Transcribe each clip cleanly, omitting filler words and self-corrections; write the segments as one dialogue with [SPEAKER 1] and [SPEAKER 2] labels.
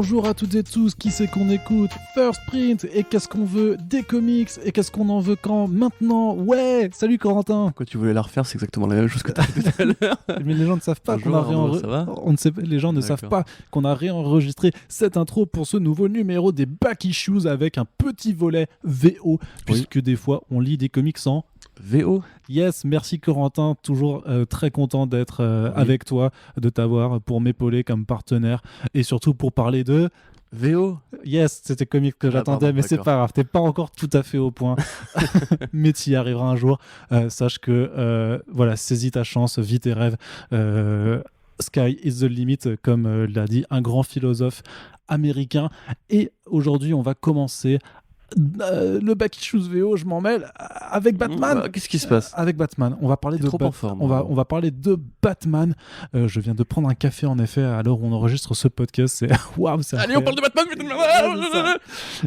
[SPEAKER 1] Bonjour à toutes et tous, qui c'est qu'on écoute? First Print, et qu'est-ce qu'on veut? Des comics, et qu'est-ce qu'on en veut quand? Maintenant? Ouais! Salut Corentin!
[SPEAKER 2] Quand tu voulais la refaire, c'est exactement la même chose que tu as fait tout à l'heure.
[SPEAKER 1] Mais les gens ne savent pas qu'on a les gens ne savent pas qu'on a réenregistré cette intro pour ce nouveau numéro des Back Issues avec un petit volet VO, puisque des fois on lit des comics en
[SPEAKER 2] VO.
[SPEAKER 1] Yes, merci Corentin, toujours très content d'être avec toi, de t'avoir pour m'épauler comme partenaire et surtout pour parler de
[SPEAKER 2] VO.
[SPEAKER 1] Yes, c'était comique que j'attendais, mais c'est pas grave, t'es pas encore tout à fait au point, mais tu y arriveras un jour. Sache que voilà, saisis ta chance, vis tes rêves. Sky is the limit, comme l'a dit un grand philosophe américain. Et aujourd'hui, on va commencer le Back Issues VO, je m'en mêle, avec Batman.
[SPEAKER 2] Qu'est-ce qui se passe
[SPEAKER 1] avec Batman? On va parler on va parler de Batman. Je viens de prendre un café en effet à l'heure où on enregistre ce podcast. C'est waouh, c'est
[SPEAKER 2] allez, on parle de Batman.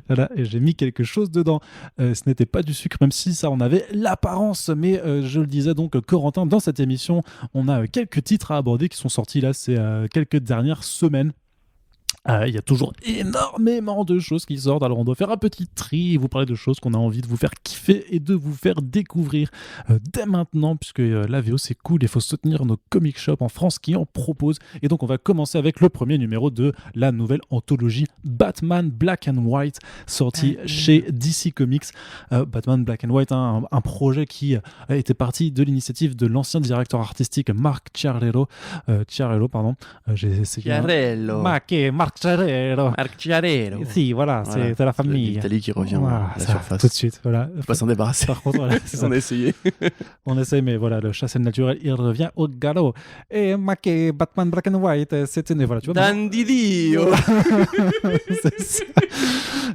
[SPEAKER 1] Voilà, et j'ai mis quelque chose dedans. Ce n'était pas du sucre, même si ça en avait l'apparence. Mais je le disais donc, Corentin, dans cette émission, on a quelques titres à aborder qui sont sortis là ces quelques dernières semaines. Il y a toujours énormément de choses qui sortent, alors on doit faire un petit tri et vous parler de choses qu'on a envie de vous faire kiffer et de vous faire découvrir dès maintenant, puisque la VO c'est cool, il faut soutenir nos comic shops en France qui en proposent. Et donc on va commencer avec le premier numéro de la nouvelle anthologie Batman Black and White, sorti chez DC Comics. Batman Black and White, un projet qui était parti de l'initiative de l'ancien directeur artistique Mark Ciarello. J'ai essayé Mark Ciarello. Si, voilà, c'est la famille.
[SPEAKER 2] L'Italie qui revient à la surface.
[SPEAKER 1] Tout de suite, voilà.
[SPEAKER 2] Faut pas s'en débarrasser.
[SPEAKER 1] Par contre, voilà,
[SPEAKER 2] on a essayé.
[SPEAKER 1] On essaye, mais voilà, le chassé naturel, il revient au galop. Et Batman Black and White, c'était né, voilà, tu vois.
[SPEAKER 2] Dandidio.
[SPEAKER 1] C'est ça.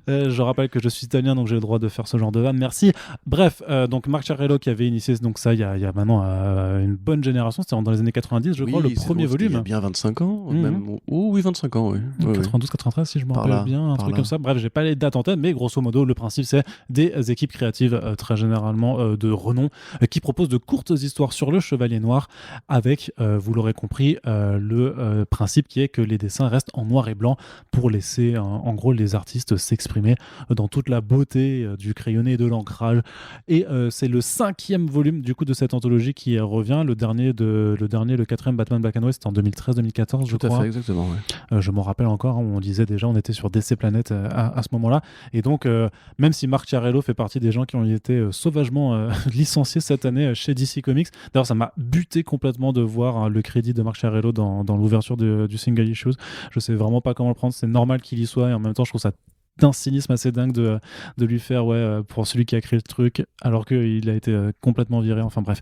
[SPEAKER 1] Je rappelle que je suis italien, donc j'ai le droit de faire ce genre de vanne. Merci. Bref, donc Mark Ciarello qui avait initié donc ça il y a maintenant une bonne génération, c'était dans les années 90, je crois, le premier volume.
[SPEAKER 2] Il y a bien 25 ans, même. Oh oui, 25 ans, oui.
[SPEAKER 1] 92, 93, si je me rappelle bien, un truc comme ça. Bref, j'ai pas les dates en tête, mais grosso modo, le principe, c'est des équipes créatives très généralement de renom qui proposent de courtes histoires sur le Chevalier Noir avec, vous l'aurez compris, le principe qui est que les dessins restent en noir et blanc pour laisser, en gros, les artistes s'exprimer dans toute la beauté du crayonné et de l'ancrage. Et c'est le 5e volume du coup de cette anthologie qui revient. Le 4e Batman Black and White, c'était en 2013-2014, je crois.
[SPEAKER 2] Tout à fait, exactement. Ouais.
[SPEAKER 1] Je m'en rappelle encore, on disait déjà, on était sur DC Planet à ce moment-là. Et donc, même si Mark Ciarello fait partie des gens qui ont été sauvagement licenciés cette année chez DC Comics, d'ailleurs, ça m'a buté complètement de voir le crédit de Mark Ciarello dans l'ouverture du single issues. Je sais vraiment pas comment le prendre. C'est normal qu'il y soit, et en même temps, je trouve ça d'un cynisme assez dingue de lui faire pour celui qui a créé le truc alors qu'il a été complètement viré, enfin bref.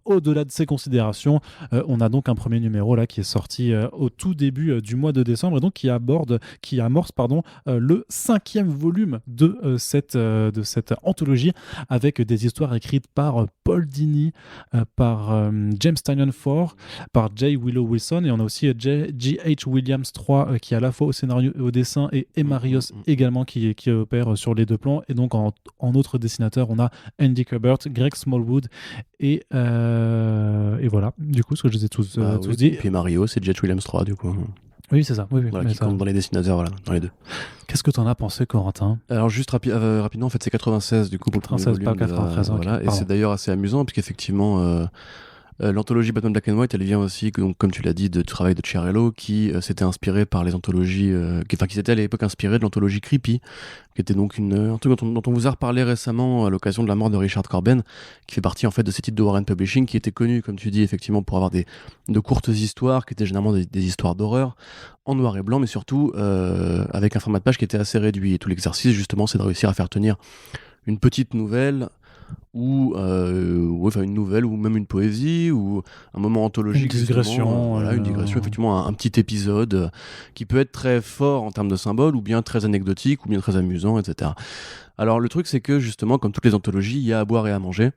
[SPEAKER 1] Au-delà de ces considérations, on a donc un premier numéro là qui est sorti au tout début du mois de décembre et donc qui amorce le 5e volume de cette anthologie avec des histoires écrites par Paul Dini, par James Tynion IV, par J. Willow Wilson, et on a aussi J.H. Williams III qui est à la fois au scénario et au dessin, et Marios également qui opère sur les deux plans. Et donc en autre dessinateur, on a Andy Kubert, Greg Smallwood et voilà, du coup, ce que je les ai tous dit.
[SPEAKER 2] Et puis Mario, c'est J.H. Williams III, du coup.
[SPEAKER 1] Oui, c'est ça. Oui,
[SPEAKER 2] voilà, qui compte dans les dessinateurs, voilà, dans les deux.
[SPEAKER 1] Qu'est-ce que t'en as pensé, Corentin?
[SPEAKER 2] Alors juste rapidement, en fait, c'est 96 du coup pour le
[SPEAKER 1] 96, pas 93.
[SPEAKER 2] Voilà, et c'est d'ailleurs assez amusant puisqu'effectivement l'anthologie Batman Black and White, elle vient aussi, donc, comme tu l'as dit, du travail de Ciarello qui s'était inspiré par les anthologies, qui s'était à l'époque inspiré de l'anthologie Creepy, qui était donc un truc dont on vous a reparlé récemment à l'occasion de la mort de Richard Corben, qui fait partie en fait de ces titres de Warren Publishing, qui était connu, comme tu dis, effectivement, pour avoir de courtes histoires, qui étaient généralement des histoires d'horreur, en noir et blanc, mais surtout avec un format de page qui était assez réduit. Et tout l'exercice, justement, c'est de réussir à faire tenir une petite nouvelle, ou une nouvelle, ou même une poésie, ou un moment anthologique,
[SPEAKER 1] une digression,
[SPEAKER 2] une digression, effectivement un petit épisode qui peut être très fort en termes de symboles, ou bien très anecdotique, ou bien très amusant, etc. Alors le truc, c'est que justement, comme toutes les anthologies, il y a à boire et à manger.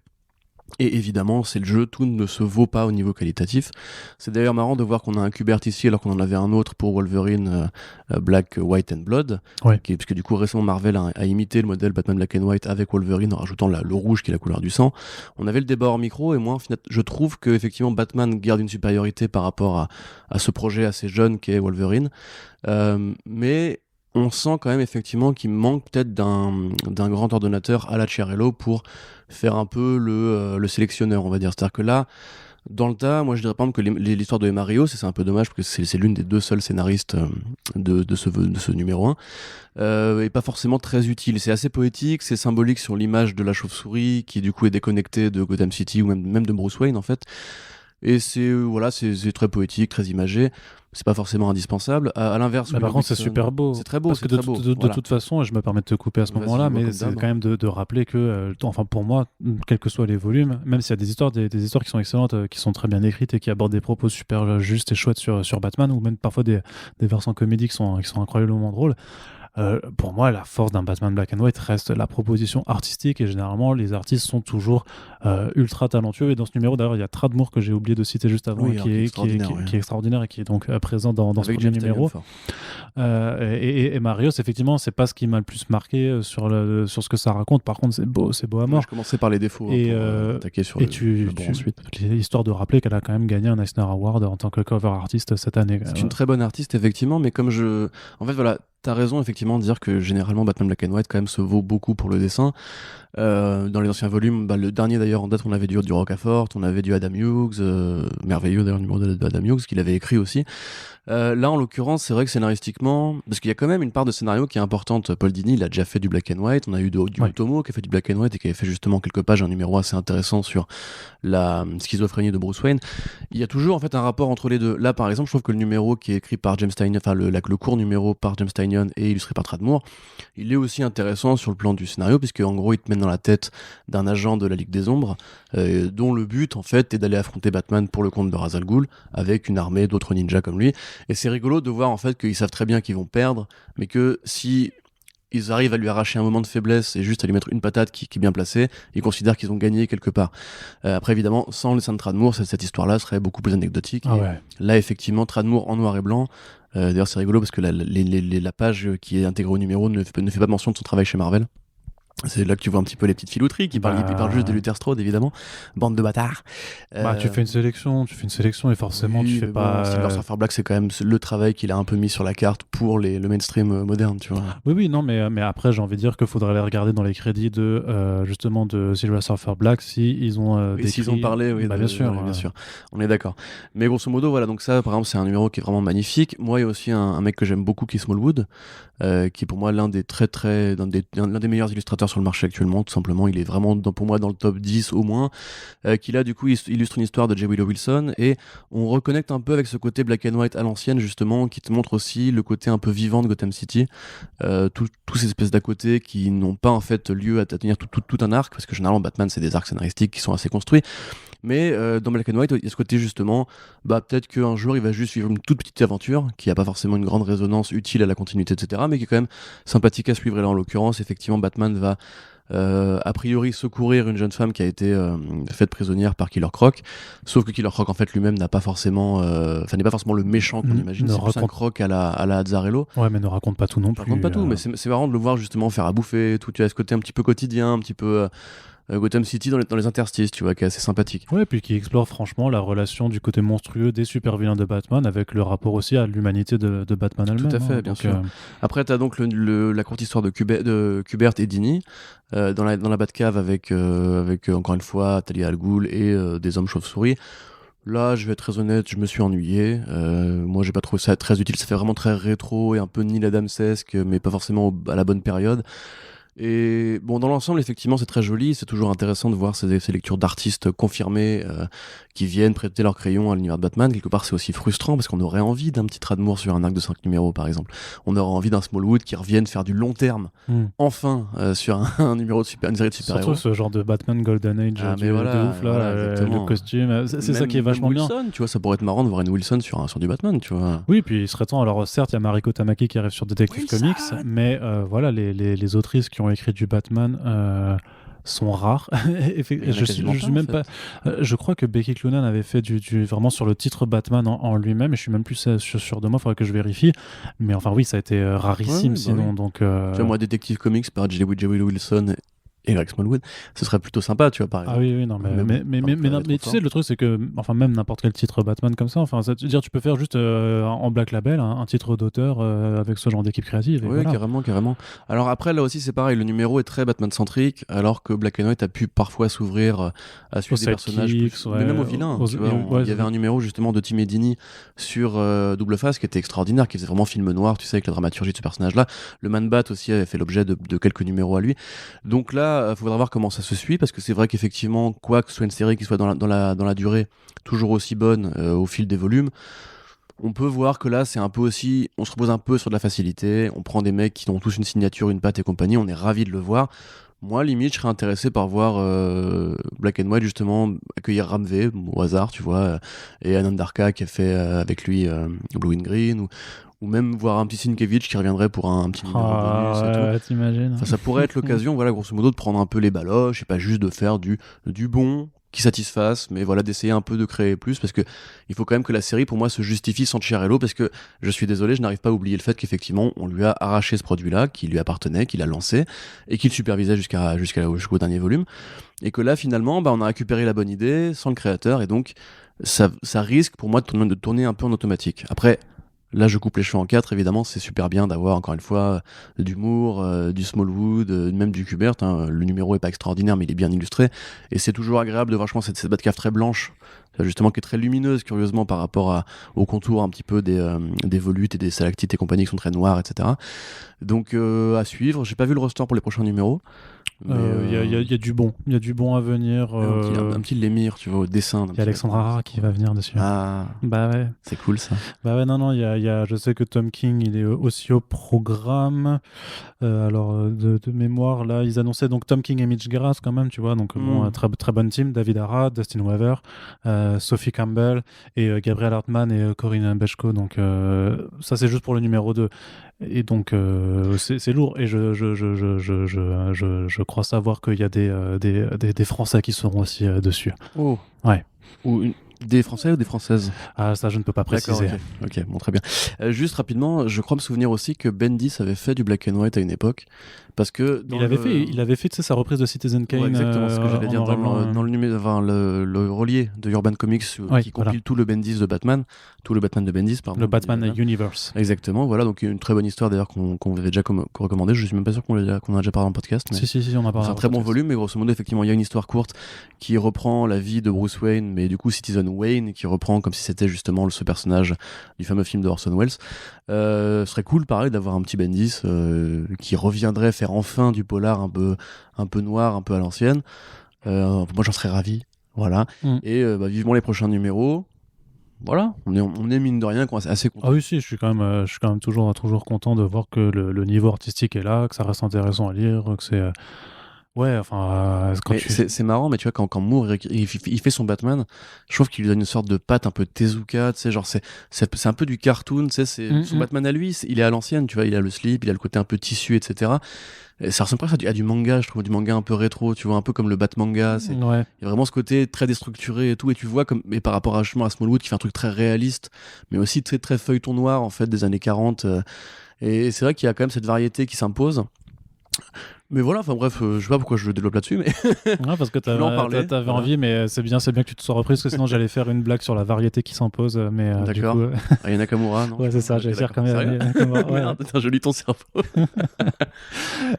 [SPEAKER 2] Et évidemment, c'est le jeu, tout ne se vaut pas au niveau qualitatif. C'est d'ailleurs marrant de voir qu'on a un Kubert ici alors qu'on en avait un autre pour Wolverine Black, White and Blood.
[SPEAKER 1] Ouais.
[SPEAKER 2] Puisque du coup, récemment, Marvel a imité le modèle Batman Black and White avec Wolverine en rajoutant le rouge qui est la couleur du sang. On avait le débat hors micro et moi, en fait, je trouve que effectivement Batman garde une supériorité par rapport à ce projet assez jeune qu'est Wolverine. Mais on sent quand même effectivement qu'il manque peut-être d'un grand ordonnateur à la Chiarello pour faire un peu le sélectionneur, on va dire. C'est-à-dire que là, dans le tas, moi je dirais par exemple que l'histoire de Mario, c'est un peu dommage parce que c'est l'une des deux seuls scénaristes de ce numéro 1, et pas forcément très utile. C'est assez poétique, c'est symbolique sur l'image de la chauve-souris qui du coup est déconnectée de Gotham City ou même de Bruce Wayne en fait. Et c'est très poétique, très imagé. C'est pas forcément indispensable. À l'inverse,
[SPEAKER 1] par contre, c'est super beau.
[SPEAKER 2] C'est très beau.
[SPEAKER 1] Parce que de toute façon, et je me permets de te couper à ce moment-là, mais c'est quand même de rappeler que, enfin pour moi, quels que soient les volumes, même s'il y a des histoires qui sont excellentes, qui sont très bien écrites et qui abordent des propos super justes et chouettes sur Batman, ou même parfois des versants comédiques qui sont incroyablement drôles. Pour moi, la force d'un Batman Black and White reste la proposition artistique, et généralement, les artistes sont toujours ultra talentueux. Et dans ce numéro, d'ailleurs, il y a Tradmoor que j'ai oublié de citer juste avant, qui est extraordinaire et qui est donc présent dans ce premier numéro. Et Marios, effectivement, c'est pas ce qui m'a le plus marqué sur ce que ça raconte. Par contre, c'est beau à mort.
[SPEAKER 2] Je commençais par les défauts
[SPEAKER 1] et
[SPEAKER 2] pour attaquer sur le bon ensuite.
[SPEAKER 1] Histoire de rappeler qu'elle a quand même gagné un Eisner Award en tant que cover artiste cette année.
[SPEAKER 2] C'est une très bonne artiste, effectivement, mais en fait, voilà. T'as raison effectivement de dire que généralement Batman Black and White quand même se vaut beaucoup pour le dessin. Dans les anciens volumes, le dernier d'ailleurs en date, on avait du Rocafort, on avait du Adam Hughes, merveilleux d'ailleurs le numéro de Adam Hughes qu'il avait écrit aussi. Là en l'occurrence, c'est vrai que scénaristiquement, parce qu'il y a quand même une part de scénario qui est importante. Paul Dini, il a déjà fait du Black and White. On a eu du Otomo qui a fait du Black and White et qui avait fait justement quelques pages, un numéro assez intéressant sur la schizophrénie de Bruce Wayne. Il y a toujours en fait un rapport entre les deux. Là par exemple, je trouve que le numéro qui est écrit par James Tynion, enfin le court numéro par James Tynion et illustré par Tradmoor, il est aussi intéressant sur le plan du scénario, puisque en gros il te mène dans la tête d'un agent de la Ligue des Ombres, dont le but en fait est d'aller affronter Batman pour le compte de Ra's al Ghul avec une armée d'autres ninjas comme lui. Et c'est rigolo de voir en fait qu'ils savent très bien qu'ils vont perdre, mais que si ils arrivent à lui arracher un moment de faiblesse et juste à lui mettre une patate qui est bien placée, ils considèrent qu'ils ont gagné quelque part. Après évidemment, sans le dessin de Tradmoor, cette histoire-là serait beaucoup plus anecdotique. Là effectivement, Tradmoor en noir et blanc. D'ailleurs c'est rigolo parce que la page qui est intégrée au numéro ne fait pas mention de son travail chez Marvel. C'est là que tu vois un petit peu les petites filouteries qui parlent juste de Luther Strode, évidemment. Bande de bâtards.
[SPEAKER 1] Tu fais une sélection et forcément tu fais pas.
[SPEAKER 2] Silver Surfer Black, c'est quand même le travail qu'il a un peu mis sur la carte pour le mainstream moderne, tu vois.
[SPEAKER 1] Oui, non, mais après, j'ai envie de dire qu'il faudrait aller regarder dans les crédits justement de Silver Surfer Black s'ils ont
[SPEAKER 2] s'ils ont parlé, oui.
[SPEAKER 1] Bien sûr.
[SPEAKER 2] On est d'accord. Mais grosso modo, voilà, donc ça, par exemple, c'est un numéro qui est vraiment magnifique. Moi, il y a aussi un mec que j'aime beaucoup qui est Smallwood, qui est pour moi l'un des meilleurs illustrateurs sur le marché actuellement, tout simplement. Il est vraiment pour moi dans le top 10 au moins, qui là du coup illustre une histoire de J. Willow Wilson, et on reconnecte un peu avec ce côté black and white à l'ancienne justement, qui te montre aussi le côté un peu vivant de Gotham City, tous ces espèces d'à côté qui n'ont pas en fait lieu à tenir tout un arc, parce que généralement Batman c'est des arcs scénaristiques qui sont assez construits. Mais dans Black and White, il y a ce côté justement, peut-être qu'un jour il va juste vivre une toute petite aventure qui n'a pas forcément une grande résonance utile à la continuité, etc., mais qui est quand même sympathique à suivre. Et là, en l'occurrence, effectivement, Batman va a priori secourir une jeune femme qui a été faite prisonnière par Killer Croc, sauf que Killer Croc en fait lui-même n'est pas forcément le méchant qu'on imagine. C'est plus un Croc à la Azzarello.
[SPEAKER 1] Ouais, mais ne raconte pas tout non plus.
[SPEAKER 2] Raconte pas tout, mais c'est marrant de le voir justement faire à bouffer tout. Tu as ce côté un petit peu quotidien, un petit peu Gotham City dans les interstices, tu vois, qui est assez sympathique.
[SPEAKER 1] Ouais, puis qui explore franchement la relation du côté monstrueux des super vilains de Batman avec le rapport aussi à l'humanité de Batman elle-même.
[SPEAKER 2] Tout à fait, bien sûr. Après, t'as donc la courte histoire de Kubert et Dini dans la Batcave avec encore une fois Talia al Ghul et des hommes chauves-souris. Là, je vais être très honnête, je me suis ennuyé. Moi, j'ai pas trouvé ça très utile. Ça fait vraiment très rétro et un peu Neil Adamsesque, mais pas forcément à la bonne période. Et bon, dans l'ensemble, effectivement, c'est très joli. C'est toujours intéressant de voir ces lectures d'artistes confirmés qui viennent prêter leur crayon à l'univers de Batman. Quelque part, c'est aussi frustrant parce qu'on aurait envie d'un petit Tradmoor sur un arc de 5 numéros, par exemple. On aurait envie d'un Smallwood qui revienne faire du long terme, enfin, sur un numéro une série de super-héros.
[SPEAKER 1] Surtout ce genre de Batman Golden Age de ouf, là, le costume. C'est ça qui est vachement
[SPEAKER 2] Wilson,
[SPEAKER 1] bien.
[SPEAKER 2] Tu vois, ça pourrait être marrant de voir une Wilson sur du Batman, tu vois.
[SPEAKER 1] Oui, puis il serait temps. Alors, certes, il y a Mariko Tamaki qui arrive sur Detective Comics, mais voilà, les autrices qui ont écrit du Batman, sont rares.
[SPEAKER 2] Il y en a quasiment
[SPEAKER 1] Je suis
[SPEAKER 2] pas, en
[SPEAKER 1] même
[SPEAKER 2] fait.
[SPEAKER 1] pas. Je crois que Becky Cloonan avait fait vraiment sur le titre Batman en lui-même, et je suis même plus sûr de moi. Il faudrait que je vérifie. Mais enfin, oui, ça a été
[SPEAKER 2] Ouais,
[SPEAKER 1] rarissime
[SPEAKER 2] bah oui.
[SPEAKER 1] sinon. Donc,
[SPEAKER 2] Tu vois, moi, Detective Comics par J. Will Wilson et Rex Smallwood, ce serait plutôt sympa, tu vois, par
[SPEAKER 1] ah
[SPEAKER 2] exemple.
[SPEAKER 1] oui, non,
[SPEAKER 2] Mais bon,
[SPEAKER 1] non, mais tu sais, le truc, c'est que, enfin, même n'importe quel titre Batman comme ça, enfin, dire, tu peux faire juste en Black Label un titre d'auteur avec ce genre d'équipe créative, et
[SPEAKER 2] Oui,
[SPEAKER 1] voilà.
[SPEAKER 2] carrément, carrément. Alors après, là aussi, c'est pareil, le numéro est très Batman-centrique, alors que Black and White a pu parfois s'ouvrir à
[SPEAKER 1] Aux
[SPEAKER 2] suivre des personnages
[SPEAKER 1] sidekicks,
[SPEAKER 2] plus... Mais même aux vilains, tu vois.
[SPEAKER 1] ouais,
[SPEAKER 2] Il y avait un numéro, justement, de Tim Edini sur Double Face qui était extraordinaire, qui faisait vraiment film noir, tu sais, avec la dramaturgie de ce personnage-là. Le Man-Bat aussi avait fait l'objet de quelques numéros à lui. Donc là, il faudra voir comment ça se suit, parce que c'est vrai qu'effectivement, quoi que ce soit une série qui soit dans la durée, toujours aussi bonne au fil des volumes, on peut voir que là, c'est un peu aussi, on se repose un peu sur de la facilité, on prend des mecs qui ont tous une signature, une patte et compagnie, on est ravi de le voir. Moi, limite, je serais intéressé par voir Black and White, justement, accueillir Ramvé, au hasard, tu vois, et Anand Darka qui a fait avec lui Blue and Green, ou même voir un petit Sienkiewicz qui reviendrait pour un petit numéro bonus et tout.
[SPEAKER 1] Ouais, t'imagines.
[SPEAKER 2] Enfin, ça pourrait être l'occasion, voilà, grosso modo, de prendre un peu les baloches et pas juste de faire du bon qui satisfasse, mais voilà, d'essayer un peu de créer plus, parce que il faut quand même que la série, pour moi, se justifie sans Chiarello, parce que je suis désolé, je n'arrive pas à oublier le fait qu'effectivement, on lui a arraché ce produit-là, qui lui appartenait, qu'il a lancé, et qu'il supervisait jusqu'au dernier volume, et que là, finalement, bah, on a récupéré la bonne idée sans le créateur, et donc, ça risque, pour moi, de tourner un peu en automatique. Après, là, je coupe les cheveux en quatre, évidemment, c'est super bien d'avoir, encore une fois, d'humour, du Smallwood, même du Kubert. Hein. Le numéro est pas extraordinaire, mais il est bien illustré. Et c'est toujours agréable de voir, franchement, cette Batcave très blanche, justement, qui est très lumineuse, curieusement, par rapport au contour un petit peu des volutes et des stalactites et compagnie qui sont très noirs, etc. Donc, à suivre. J'ai pas vu le roster pour les prochains numéros.
[SPEAKER 1] Il y a du bon. Il y a du bon à venir.
[SPEAKER 2] Un petit Lémire, tu vois, au dessin.
[SPEAKER 1] Il y a Alexandra Rara qui va venir dessus.
[SPEAKER 2] Ah,
[SPEAKER 1] bah ouais.
[SPEAKER 2] C'est cool, ça.
[SPEAKER 1] Bah ouais, non, je sais que Tom King, il est aussi au programme. Alors, de mémoire, là, ils annonçaient donc Tom King et Mitch Gerads quand même, tu vois. Donc, bon, très, très bonne team. David Arad, Dustin Weaver, Sophie Campbell et Gabriel Hartman et Corinne Bechko. Donc, ça, c'est juste pour le numéro 2. Et donc, c'est lourd. Et je crois savoir qu'il y a des Français qui seront aussi dessus.
[SPEAKER 2] Oh.
[SPEAKER 1] Ouais.
[SPEAKER 2] Des Français ou des Françaises?
[SPEAKER 1] Ah, ça, je ne peux pas préciser.
[SPEAKER 2] D'accord, ok, bon, très bien. Juste rapidement, je crois me souvenir aussi que Bendis avait fait du black and white à une époque. Parce que
[SPEAKER 1] il avait fait tu sais, sa reprise de Citizen Kane.
[SPEAKER 2] Ouais, exactement ce que j'allais dire dans le numéro, enfin, le relié de Urban Comics qui compile tout le Bendis de Batman, tout le Batman de Bendis, pardon.
[SPEAKER 1] Le Batman Universe.
[SPEAKER 2] Exactement, voilà, donc une très bonne histoire d'ailleurs qu'on avait déjà recommandé. Je suis même pas sûr qu'on a déjà parlé en podcast. Mais
[SPEAKER 1] si, on a parlé.
[SPEAKER 2] C'est un très bon volume, mais grosso modo, effectivement, il y a une histoire courte qui reprend la vie de Bruce Wayne, mais du coup Citizen Wayne, qui reprend comme si c'était justement ce personnage du fameux film de Orson Welles. Ce serait cool, pareil, d'avoir un petit Bendis qui reviendrait faire enfin du polar un peu noir, un peu à l'ancienne. Moi, j'en serais ravi. Voilà. Et vivement les prochains numéros. Voilà, on est mine de rien assez content.
[SPEAKER 1] Ah oui, si, je suis quand même toujours content de voir que le niveau artistique est là, que ça reste intéressant à lire, que c'est... Ouais, enfin...
[SPEAKER 2] C'est marrant, mais tu vois, quand Moore il fait son Batman, je trouve qu'il lui donne une sorte de patte un peu Tezuka, tu sais, genre c'est un peu du cartoon, tu sais, son Batman à lui, il est à l'ancienne, tu vois, il a le slip, il a le côté un peu tissu, etc. Et ça ressemble presque à du manga, je trouve, du manga un peu rétro, tu vois, un peu comme le Batmanga. Il y a vraiment ce côté très déstructuré et tout, et tu vois, mais par rapport à Smallwood qui fait un truc très réaliste, mais aussi très, très feuilleton noir, en fait, des années 40. Et c'est vrai qu'il y a quand même cette variété qui s'impose. Mais voilà, enfin bref, je sais pas pourquoi je développe là-dessus, mais...
[SPEAKER 1] Ouais, parce que t'avais envie, mais c'est bien que tu te sois repris, parce que sinon j'allais faire une blague sur la variété qui s'impose, mais
[SPEAKER 2] d'accord.
[SPEAKER 1] Du coup...
[SPEAKER 2] Aya Nakamura, non?
[SPEAKER 1] Ouais, c'est ça, j'allais dire quand même.
[SPEAKER 2] Merde, je lis ton cerveau.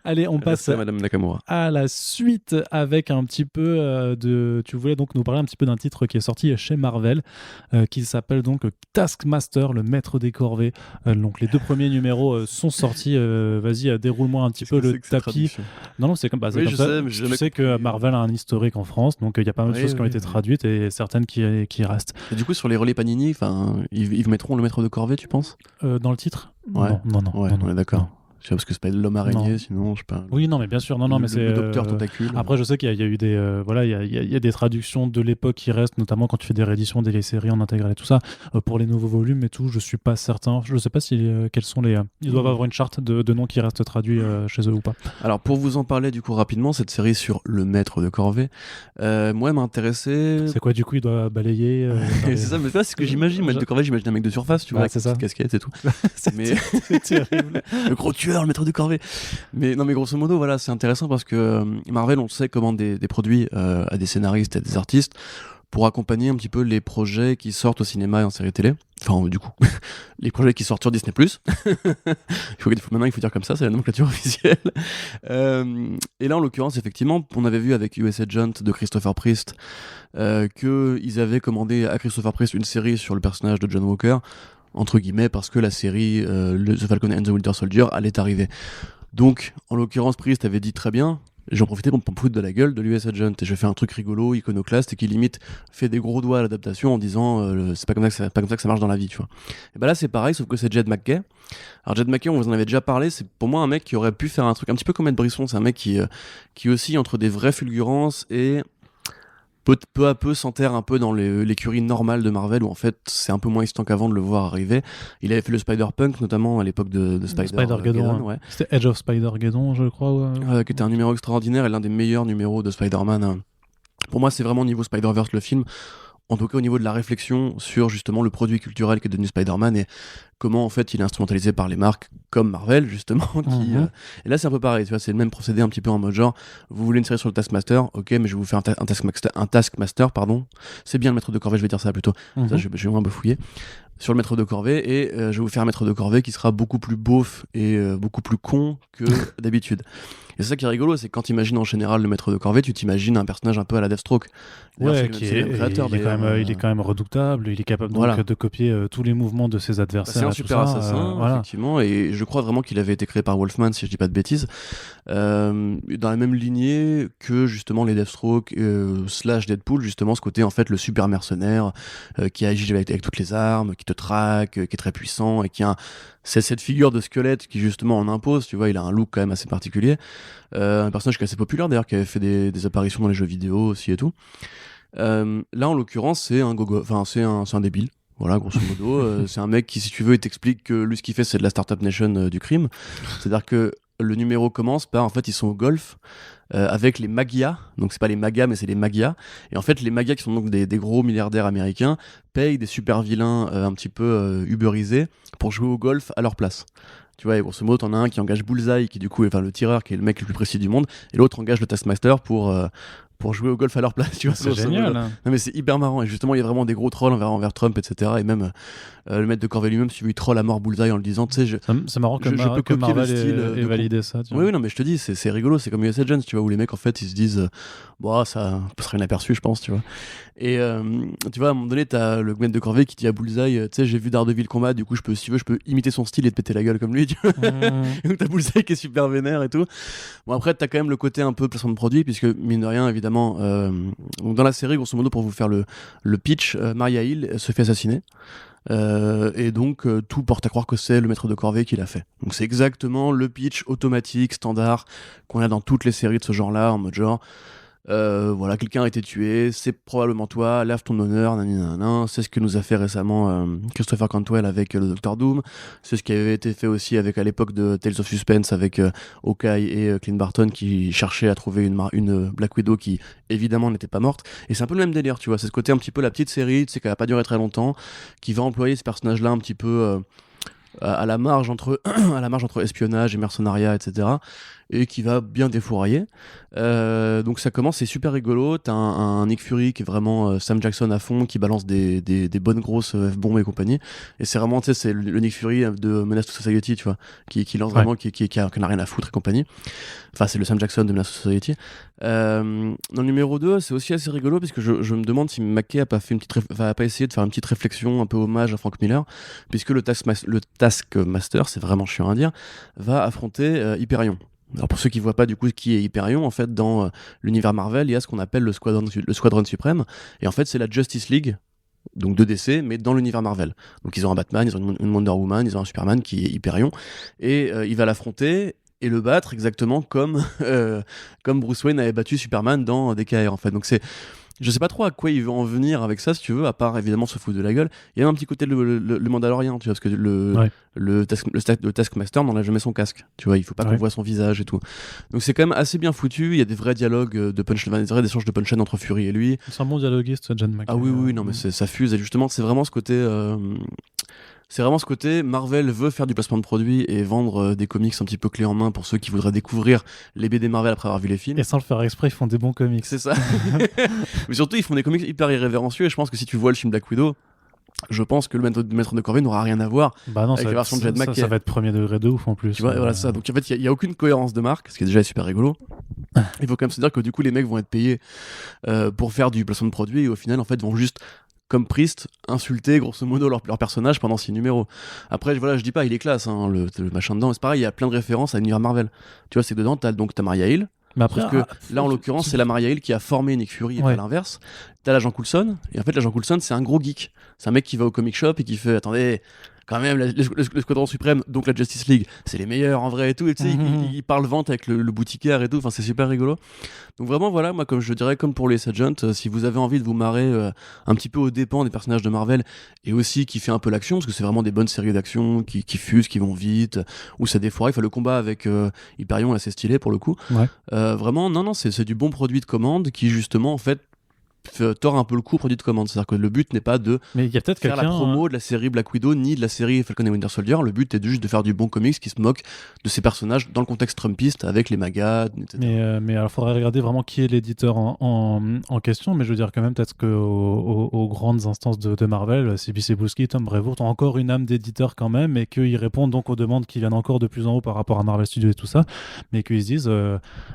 [SPEAKER 1] Allez, on passe
[SPEAKER 2] Madame Nakamura.
[SPEAKER 1] À la suite avec un petit peu de... Tu voulais donc nous parler un petit peu d'un titre qui est sorti chez Marvel, qui s'appelle donc Taskmaster, le maître des corvées. Donc les 2 premiers numéros sont sortis. Vas-y, déroule-moi un petit peu le tapis. Non, c'est comme,
[SPEAKER 2] oui,
[SPEAKER 1] comme ça. Tu sais que Marvel a un historique en France, donc il y a pas mal de choses qui ont été traduites et certaines qui restent.
[SPEAKER 2] Et du coup, sur les relais Panini, ils mettront le maître de corvée, tu penses?
[SPEAKER 1] Dans le titre?
[SPEAKER 2] Ouais.
[SPEAKER 1] Non.
[SPEAKER 2] Ouais, d'accord. Tu vois, parce que c'est pas l'homme araignée,
[SPEAKER 1] Non.
[SPEAKER 2] sinon, je sais pas.
[SPEAKER 1] Oui, non, mais bien sûr, non, non, mais c'est.
[SPEAKER 2] Le docteur tentacule.
[SPEAKER 1] Après, je sais qu'il y a eu des, voilà, il y a des traductions de l'époque qui restent, notamment quand tu fais des rééditions des séries en intégrale et tout ça, pour les nouveaux volumes et tout. Je suis pas certain. Je sais pas si quels sont les. Ils doivent avoir une charte de noms qui restent traduits chez eux ou pas.
[SPEAKER 2] Alors, pour vous en parler du coup rapidement, cette série sur le maître de corvée, moi, elle m'a intéressé.
[SPEAKER 1] C'est quoi, du coup, il doit balayer
[SPEAKER 2] C'est ça, mais c'est ce que j'imagine. Maître de corvée, j'imagine un mec de surface, tu vois, avec
[SPEAKER 1] c'est
[SPEAKER 2] sa
[SPEAKER 1] ça.
[SPEAKER 2] petite casquette et tout. Mais
[SPEAKER 1] C'est terrible.
[SPEAKER 2] le gros tueur, le maître de corvée. Mais non, mais grosso modo, voilà, c'est intéressant parce que Marvel, on sait, commande des produits à des scénaristes et à des artistes pour accompagner un petit peu les projets qui sortent au cinéma et en série télé. Enfin, du coup, les projets qui sortent sur Disney+. Maintenant, il faut dire comme ça, c'est la nomenclature officielle. Et là, en l'occurrence, effectivement, on avait vu avec US Agent de Christopher Priest qu'ils avaient commandé à Christopher Priest une série sur le personnage de John Walker, entre guillemets, parce que la série The Falcon and the Winter Soldier allait arriver. Donc, en l'occurrence, Priest avait dit très bien, j'en profitais pour me foutre de la gueule de l'US Agent et je fais un truc rigolo, iconoclaste et qui limite fait des gros doigts à l'adaptation en disant c'est pas comme ça que ça marche dans la vie, tu vois. Et bah là, c'est pareil, sauf que c'est Jed McKay. Alors, Jed McKay, on vous en avait déjà parlé, c'est pour moi un mec qui aurait pu faire un truc un petit peu comme Ed Brisson, c'est un mec qui oscille entre des vraies fulgurances et peu à peu s'enterre un peu dans l'écurie normale de Marvel où en fait c'est un peu moins excitant qu'avant de le voir arriver. Il avait fait le Spider-Punk notamment à l'époque de
[SPEAKER 1] Spider-Geddon.
[SPEAKER 2] ouais.
[SPEAKER 1] C'était Edge of Spider-Geddon, je crois.
[SPEAKER 2] Qui était un numéro extraordinaire et l'un des meilleurs numéros de Spider-Man. Pour moi, c'est vraiment au niveau Spider-Verse le film. En tout cas, au niveau de la réflexion sur justement le produit culturel qui est devenu Spider-Man et comment en fait il est instrumentalisé par les marques comme Marvel justement. Et là, c'est un peu pareil, tu vois, c'est le même procédé un petit peu en mode genre, vous voulez une série sur le Taskmaster, ok, mais je vais vous faire un Taskmaster, pardon. C'est bien le maître de corvée, je vais dire ça plutôt. Ça, je vais un peu fouiller sur le maître de corvée et je vais vous faire un maître de corvée qui sera beaucoup plus beauf et beaucoup plus con que d'habitude. Et c'est ça qui est rigolo, c'est que quand tu imagines en général le maître de corvée, tu t'imagines un personnage un peu à la Deathstroke.
[SPEAKER 1] Ouais, il est quand même redoutable, il est capable donc de copier tous les mouvements de ses adversaires.
[SPEAKER 2] C'est un super assassin, effectivement, et je crois vraiment qu'il avait été créé par Wolfman, si je dis pas de bêtises, dans la même lignée que justement les Deathstroke slash Deadpool, justement ce côté en fait le super mercenaire qui agit avec toutes les armes, qui te traque, qui est très puissant et c'est cette figure de squelette qui justement en impose, tu vois, il a un look quand même assez particulier. Un personnage qui est assez populaire d'ailleurs, qui avait fait des apparitions dans les jeux vidéo aussi et tout. Là en l'occurrence c'est un débile. Voilà, grosso modo, c'est un mec qui, si tu veux, il t'explique que lui, ce qu'il fait, c'est de la Startup Nation du crime. C'est-à-dire que le numéro commence par, en fait, ils sont au golf avec les Magias. Donc, c'est pas les Magas, mais c'est les Magias. Et en fait, les Magias, qui sont donc des gros milliardaires américains, payent des super vilains un petit peu uberisés pour jouer au golf à leur place. Tu vois, et grosso modo, t'en as un qui engage Bullseye, qui du coup est le tireur, qui est le mec le plus précis du monde, et l'autre engage le Taskmaster pour jouer au golf à leur place, tu vois.
[SPEAKER 1] C'est génial.
[SPEAKER 2] Non mais c'est hyper marrant, et justement il y a vraiment des gros trolls envers Trump, etc. Et même le maître de corvée lui-même, si il troll à mort Bullseye en le disant, tu sais,
[SPEAKER 1] c'est marrant que Marvel ait validé ça.
[SPEAKER 2] Oui, non mais je te dis, c'est rigolo, c'est comme US Agents, tu vois, où les mecs en fait ils se disent bon, ça passera inaperçu, je pense, tu vois. Et tu vois, à un moment donné, t'as le maître de corvée qui dit à Bullseye, tu sais, j'ai vu Daredevil combat, du coup, si tu veux, je peux imiter son style et te péter la gueule comme lui, tu vois. Donc t'as Bullseye qui est super vénère et tout. Bon, après, t'as quand même le côté un peu placement de produit, puisque mine de rien, évidemment, donc dans la série, grosso modo, pour vous faire le pitch, Maria Hill se fait assassiner. Et donc tout porte à croire que c'est le maître de corvée qui l'a fait. Donc c'est exactement le pitch automatique, standard, qu'on a dans toutes les séries de ce genre-là, en mode genre voilà, quelqu'un a été tué, c'est probablement toi, lave ton honneur, nanana. C'est ce que nous a fait récemment Christopher Cantwell avec le Docteur Doom, c'est ce qui avait été fait aussi avec à l'époque de Tales of Suspense avec Hawkeye et Clint Barton qui cherchaient à trouver une Black Widow qui évidemment n'était pas morte. Et c'est un peu le même délire, tu vois, c'est ce côté un petit peu la petite série, tu sais, qui a pas duré très longtemps, qui va employer ce personnage-là un petit peu à la marge entre espionnage et mercenariat, etc., et qui va bien défourailler. Donc ça commence, c'est super rigolo. T'as un Nick Fury qui est vraiment Sam Jackson à fond, qui balance des bonnes grosses F-bombes et compagnie. Et c'est vraiment, tu sais, c'est le Nick Fury de Menace to Society, tu vois, qui lance vraiment, qui n'a rien à foutre et compagnie. Enfin, c'est le Sam Jackson de Menace to Society. Dans le numéro 2, c'est aussi assez rigolo, parce que je me demande si McKay a pas essayé de faire une petite réflexion, un peu hommage à Frank Miller, puisque le Taskmaster, c'est vraiment chiant à dire, va affronter Hyperion. Alors pour ceux qui voient pas du coup qui est Hyperion, en fait dans l'univers Marvel, il y a ce qu'on appelle le Squadron suprême, et en fait c'est la Justice League donc de DC, mais dans l'univers Marvel. Donc ils ont un Batman, ils ont une Wonder Woman, ils ont un Superman qui est Hyperion, et il va l'affronter et le battre exactement comme, comme Bruce Wayne avait battu Superman dans DKR en fait. Donc je sais pas trop à quoi il veut en venir avec ça, si tu veux, à part évidemment se foutre de la gueule. Il y a même un petit côté le Mandalorien, tu vois, parce que
[SPEAKER 1] Ouais.
[SPEAKER 2] le Taskmaster n'enlève jamais son casque, tu vois, il faut pas qu'on
[SPEAKER 1] Ouais.
[SPEAKER 2] voit son visage et tout. Donc c'est quand même assez bien foutu, il y a des vrais dialogues de punchline, des vrais échanges de punchline entre Fury et lui.
[SPEAKER 1] C'est un bon dialoguiste, John McClane.
[SPEAKER 2] Ah oui, oui, non, mais ça fuse, et justement, c'est vraiment ce côté. C'est vraiment ce côté, Marvel veut faire du placement de produits et vendre des comics un petit peu clés en main pour ceux qui voudraient découvrir les BD Marvel après avoir vu les films.
[SPEAKER 1] Et sans le faire exprès, ils font des bons comics.
[SPEAKER 2] C'est ça. Mais surtout, ils font des comics hyper irrévérencieux, et je pense que si tu vois le film Black Widow, je pense que le maître de Corvée n'aura rien à voir
[SPEAKER 1] Bah non,
[SPEAKER 2] avec la version de Jed
[SPEAKER 1] ça
[SPEAKER 2] McKay.
[SPEAKER 1] ça va être premier degré de ouf en plus.
[SPEAKER 2] Tu vois, voilà ça. Donc en fait, il y a aucune cohérence de marque, ce qui est déjà super rigolo. Il faut quand même se dire que du coup, les mecs vont être payés pour faire du placement de produits, et au final, en fait, vont juste, comme Priest, insulter grosso modo leur personnage pendant 6 numéros. Après, voilà, je dis pas, il est classe, hein, le machin dedans. C'est pareil, il y a plein de références à l'univers Marvel. Tu vois, c'est que dedans, t'as Maria Hill.
[SPEAKER 1] Mais après,
[SPEAKER 2] Sauf que là, en l'occurrence, c'est la Maria Hill qui a formé Nick Fury et
[SPEAKER 1] Ouais.
[SPEAKER 2] pas l'inverse. T'as l'agent Coulson, et en fait, l'agent Coulson, c'est un gros geek. C'est un mec qui va au comic shop et qui fait attendez, quand même, le Squadron Suprême, donc la Justice League, c'est les meilleurs en vrai et tout. Et tu sais, il parle vente avec le boutiquaire et tout. Enfin, c'est super rigolo. Donc, vraiment, voilà, moi, comme je dirais, comme pour les Agents, si vous avez envie de vous marrer un petit peu aux dépens des personnages de Marvel et aussi qui fait un peu l'action, parce que c'est vraiment des bonnes séries d'action qui fusent, qui vont vite, où ça défouraille. Enfin, le combat avec Hyperion est assez stylé pour le coup.
[SPEAKER 1] Ouais.
[SPEAKER 2] Vraiment, non, c'est du bon produit de commande qui, justement, en fait, tord un peu le coup produit de commande. C'est-à-dire que le but n'est pas de
[SPEAKER 1] Mais il y a peut-être
[SPEAKER 2] faire la
[SPEAKER 1] quelqu'un.
[SPEAKER 2] promo de la série Black Widow ni de la série Falcon et Winter Soldier. Le but est juste de faire du bon comics qui se moque de ces personnages dans le contexte trumpiste avec les magas, etc.
[SPEAKER 1] Mais alors, faudrait regarder vraiment qui est l'éditeur en question. Mais je veux dire, quand même, peut-être qu'aux grandes instances de Marvel, CB Cebulski, Tom Brevoort ont encore une âme d'éditeur quand même, et qu'ils répondent donc aux demandes qui viennent encore de plus en haut par rapport à Marvel Studios et tout ça. Mais qu'ils se disent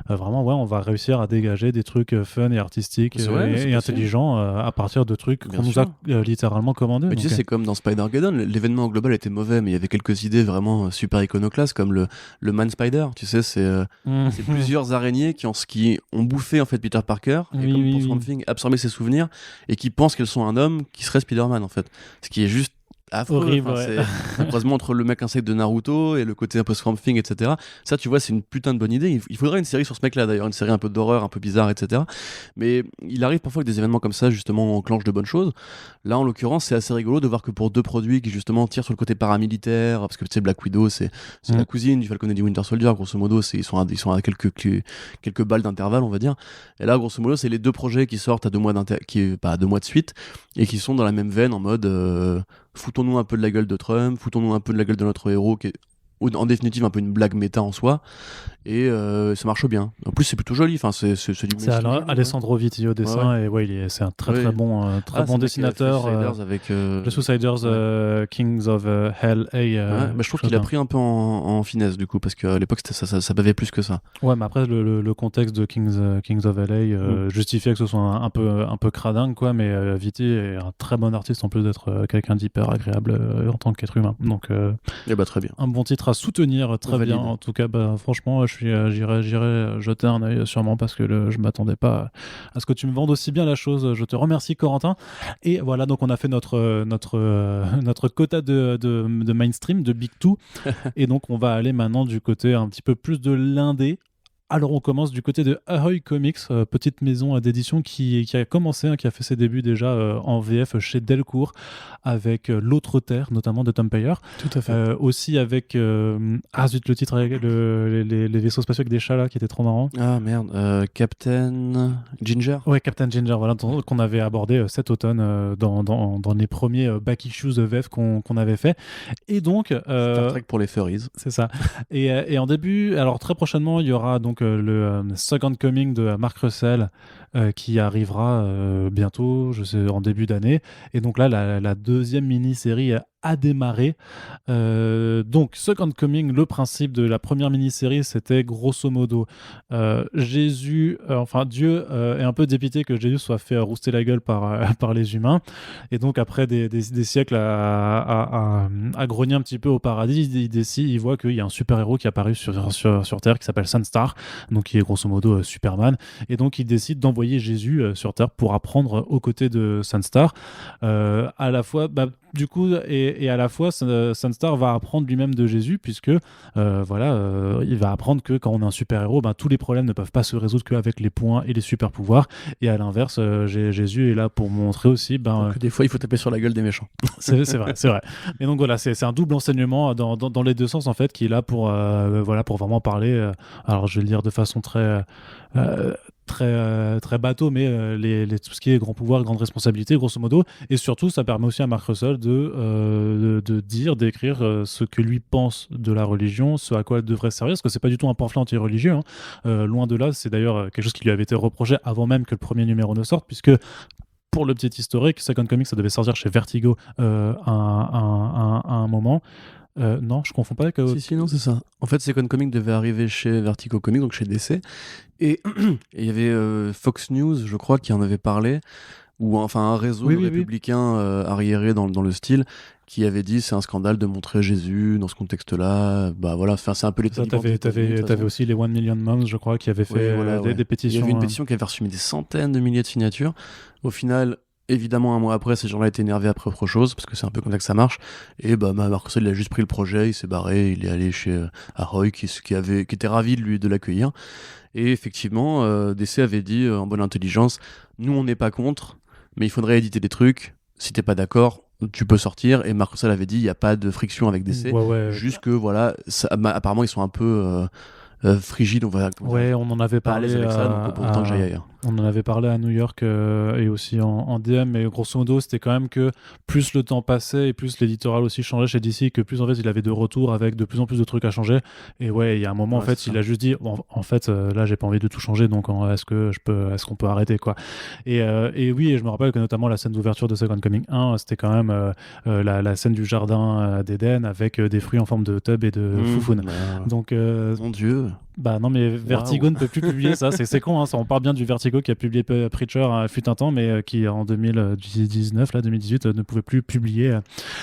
[SPEAKER 1] vraiment, ouais, on va réussir à dégager des trucs fun et artistiques
[SPEAKER 2] C'est vrai, c'est
[SPEAKER 1] et
[SPEAKER 2] possible.
[SPEAKER 1] intelligents à partir de trucs
[SPEAKER 2] Bien
[SPEAKER 1] qu'on nous a
[SPEAKER 2] sûr.
[SPEAKER 1] littéralement commandés.
[SPEAKER 2] Mais tu
[SPEAKER 1] donc,
[SPEAKER 2] sais, c'est comme dans Spider-Geddon, l'événement global était mauvais, mais il y avait quelques idées vraiment super iconoclastes, comme le Man Spider. Tu sais, c'est plusieurs araignées qui ont bouffé en fait Peter Parker, et
[SPEAKER 1] Oui,
[SPEAKER 2] comme
[SPEAKER 1] oui,
[SPEAKER 2] pour
[SPEAKER 1] oui.
[SPEAKER 2] Swamp Thing, absorbé ses souvenirs, et qui pensent qu'elles sont un homme qui serait Spider-Man en fait. Ce qui est juste affreux.
[SPEAKER 1] Horrible,
[SPEAKER 2] Enfin,
[SPEAKER 1] ouais.
[SPEAKER 2] c'est un croisement entre le mec insecte de Naruto et le côté un peu Swamp Thing, etc. Ça, tu vois, c'est une putain de bonne idée. Il faudrait une série sur ce mec-là d'ailleurs, une série un peu d'horreur, un peu bizarre, etc. Mais il arrive parfois que des événements comme ça, justement, enclenchent de bonnes choses. Là, en l'occurrence, c'est assez rigolo de voir que pour deux produits qui, justement, tirent sur le côté paramilitaire, parce que tu sais, Black Widow, c'est la cousine du Falcon et du Winter Soldier, grosso modo, ils sont à quelques balles d'intervalle, on va dire. Et là, grosso modo, c'est les deux projets qui sortent à 2 mois à 2 mois de suite, et qui sont dans la même veine, en mode foutons-nous un peu de la gueule de Trump, foutons-nous un peu de la gueule de notre héros, qui est en définitive un peu une blague méta en soi, et ça marche bien. En plus, c'est plutôt joli, enfin, c'est du
[SPEAKER 1] C'est
[SPEAKER 2] mainstream,
[SPEAKER 1] Alessandro Vitti au dessin,
[SPEAKER 2] Ouais.
[SPEAKER 1] et ouais, c'est un très
[SPEAKER 2] Ouais.
[SPEAKER 1] très bon,
[SPEAKER 2] C'est le mec qui a fait
[SPEAKER 1] dessinateur.
[SPEAKER 2] Suiciders avec
[SPEAKER 1] The Suiciders, Kings of Hell.
[SPEAKER 2] ouais, bah, je trouve qu'il a pris un peu en finesse du coup, parce qu'à l'époque ça bavait plus que ça.
[SPEAKER 1] Ouais, mais après, le contexte de Kings of LA justifiait que ce soit un peu cradingue, quoi, mais Vitti est un très bon artiste en plus d'être quelqu'un d'hyper agréable en tant qu'être humain. Donc,
[SPEAKER 2] Et bah très bien.
[SPEAKER 1] un bon titre à soutenir, très
[SPEAKER 2] Valide.
[SPEAKER 1] bien. En tout cas, bah, franchement, j'irai jeter un œil sûrement parce que je m'attendais pas à ce que tu me vendes aussi bien la chose. Je te remercie, Corentin. Et voilà, donc on a fait notre quota de mainstream, de Big Two. Et donc, on va aller maintenant du côté un petit peu plus de l'indé. Alors, on commence du côté de Ahoy Comics, petite maison d'édition qui a commencé, qui a fait ses débuts déjà en VF chez Delcourt, avec L'Autre Terre, notamment de Tom Payer.
[SPEAKER 2] Tout à fait.
[SPEAKER 1] Aussi avec zut, le titre avec les vaisseaux spatiaux avec des chats là qui étaient trop marrants.
[SPEAKER 2] Ah merde, Captain Ginger.
[SPEAKER 1] Ouais, Captain Ginger, voilà, qu'on avait abordé cet automne dans les premiers back issues de VF qu'on avait fait. Et donc
[SPEAKER 2] Star Trek pour les furries.
[SPEAKER 1] c'est ça. Et en début, alors très prochainement, il y aura donc le Second Coming de Mark Russell qui arrivera bientôt, je sais, en début d'année. Et donc là, la deuxième mini-série a démarré. Donc, Second Coming, le principe de la première mini-série, c'était grosso modo Jésus, enfin Dieu est un peu dépité que Jésus soit fait rouster la gueule par les humains. Et donc, après des siècles à grogner un petit peu au paradis, il voit qu'il y a un super-héros qui est apparu sur Terre qui s'appelle Sunstar, donc qui est grosso modo Superman. Et donc, il décide d'envoyer Jésus sur Terre pour apprendre aux côtés de Sunstar. À la fois, du coup, et à la fois, Sunstar va apprendre lui-même de Jésus, puisque il va apprendre que quand on est un super-héros, tous les problèmes ne peuvent pas se résoudre qu'avec les points et les super-pouvoirs. Et à l'inverse, Jésus est là pour montrer aussi
[SPEAKER 2] que des fois, il faut taper sur la gueule des méchants.
[SPEAKER 1] C'est vrai, c'est vrai. Et donc voilà, c'est un double enseignement dans les deux sens, en fait, qui est là pour vraiment parler. Alors, je vais le dire de façon très bateau, mais tout ce qui est grand pouvoir, grande responsabilité, grosso modo. Et surtout, ça permet aussi à Mark Russell d'écrire ce que lui pense de la religion, ce à quoi elle devrait servir, parce que c'est pas du tout un pamphlet anti-religieux, hein. Loin de là, c'est d'ailleurs quelque chose qui lui avait été reproché avant même que le premier numéro ne sorte, puisque pour le petit historique, Second Comics, ça devait sortir chez Vertigo à un moment. Non, je confonds pas avec...
[SPEAKER 2] Si, non, c'est ça. En fait, Second Comics devait arriver chez Vertigo Comics, donc chez DC. Et il y avait Fox News, je crois, qui en avait parlé, ou enfin un réseau de républicains arriérés dans le style, qui avait dit c'est un scandale de montrer Jésus dans ce contexte-là. C'est un peu les talibans.
[SPEAKER 1] T'avais aussi les 1 Million Moms, je crois, qui avaient fait des pétitions.
[SPEAKER 2] Il y avait une pétition qui avait reçu des centaines de milliers de signatures. Au final, évidemment, un mois après, ces gens-là étaient énervés après autre chose, parce que c'est un peu comme ça que ça marche. Et Mark Russell, il a juste pris le projet, il s'est barré, il est allé chez Ahoy, qui était ravi de l'accueillir. Et effectivement, DC avait dit en bonne intelligence, nous on n'est pas contre, mais il faudrait éditer des trucs. Si t'es pas d'accord, tu peux sortir. Et Mark Russell avait dit, il n'y a pas de friction avec DC. Juste que apparemment ils sont un peu frigides. On
[SPEAKER 1] en avait parlé
[SPEAKER 2] avec ça, donc autant que j'aille ailleurs.
[SPEAKER 1] On en avait parlé à New York et aussi en DM, mais grosso modo, c'était quand même que plus le temps passait et plus l'éditorial aussi changeait chez DC, que plus en fait il avait de retours avec de plus en plus de trucs à changer. Et il y a un moment, en fait, il a juste dit, en fait, là, j'ai pas envie de tout changer, donc est-ce qu'on peut arrêter, quoi. Et oui, et je me rappelle que notamment la scène d'ouverture de Second Coming 1, c'était quand même la scène du jardin d'Éden avec des fruits en forme de tub et de foufoune. Donc,
[SPEAKER 2] mon Dieu.
[SPEAKER 1] Non, mais Vertigo ne peut plus publier ça. C'est con, hein, ça, on parle bien du Vertigo qui a publié Preacher fut un temps, mais qui en 2019, 2018, ne pouvait plus publier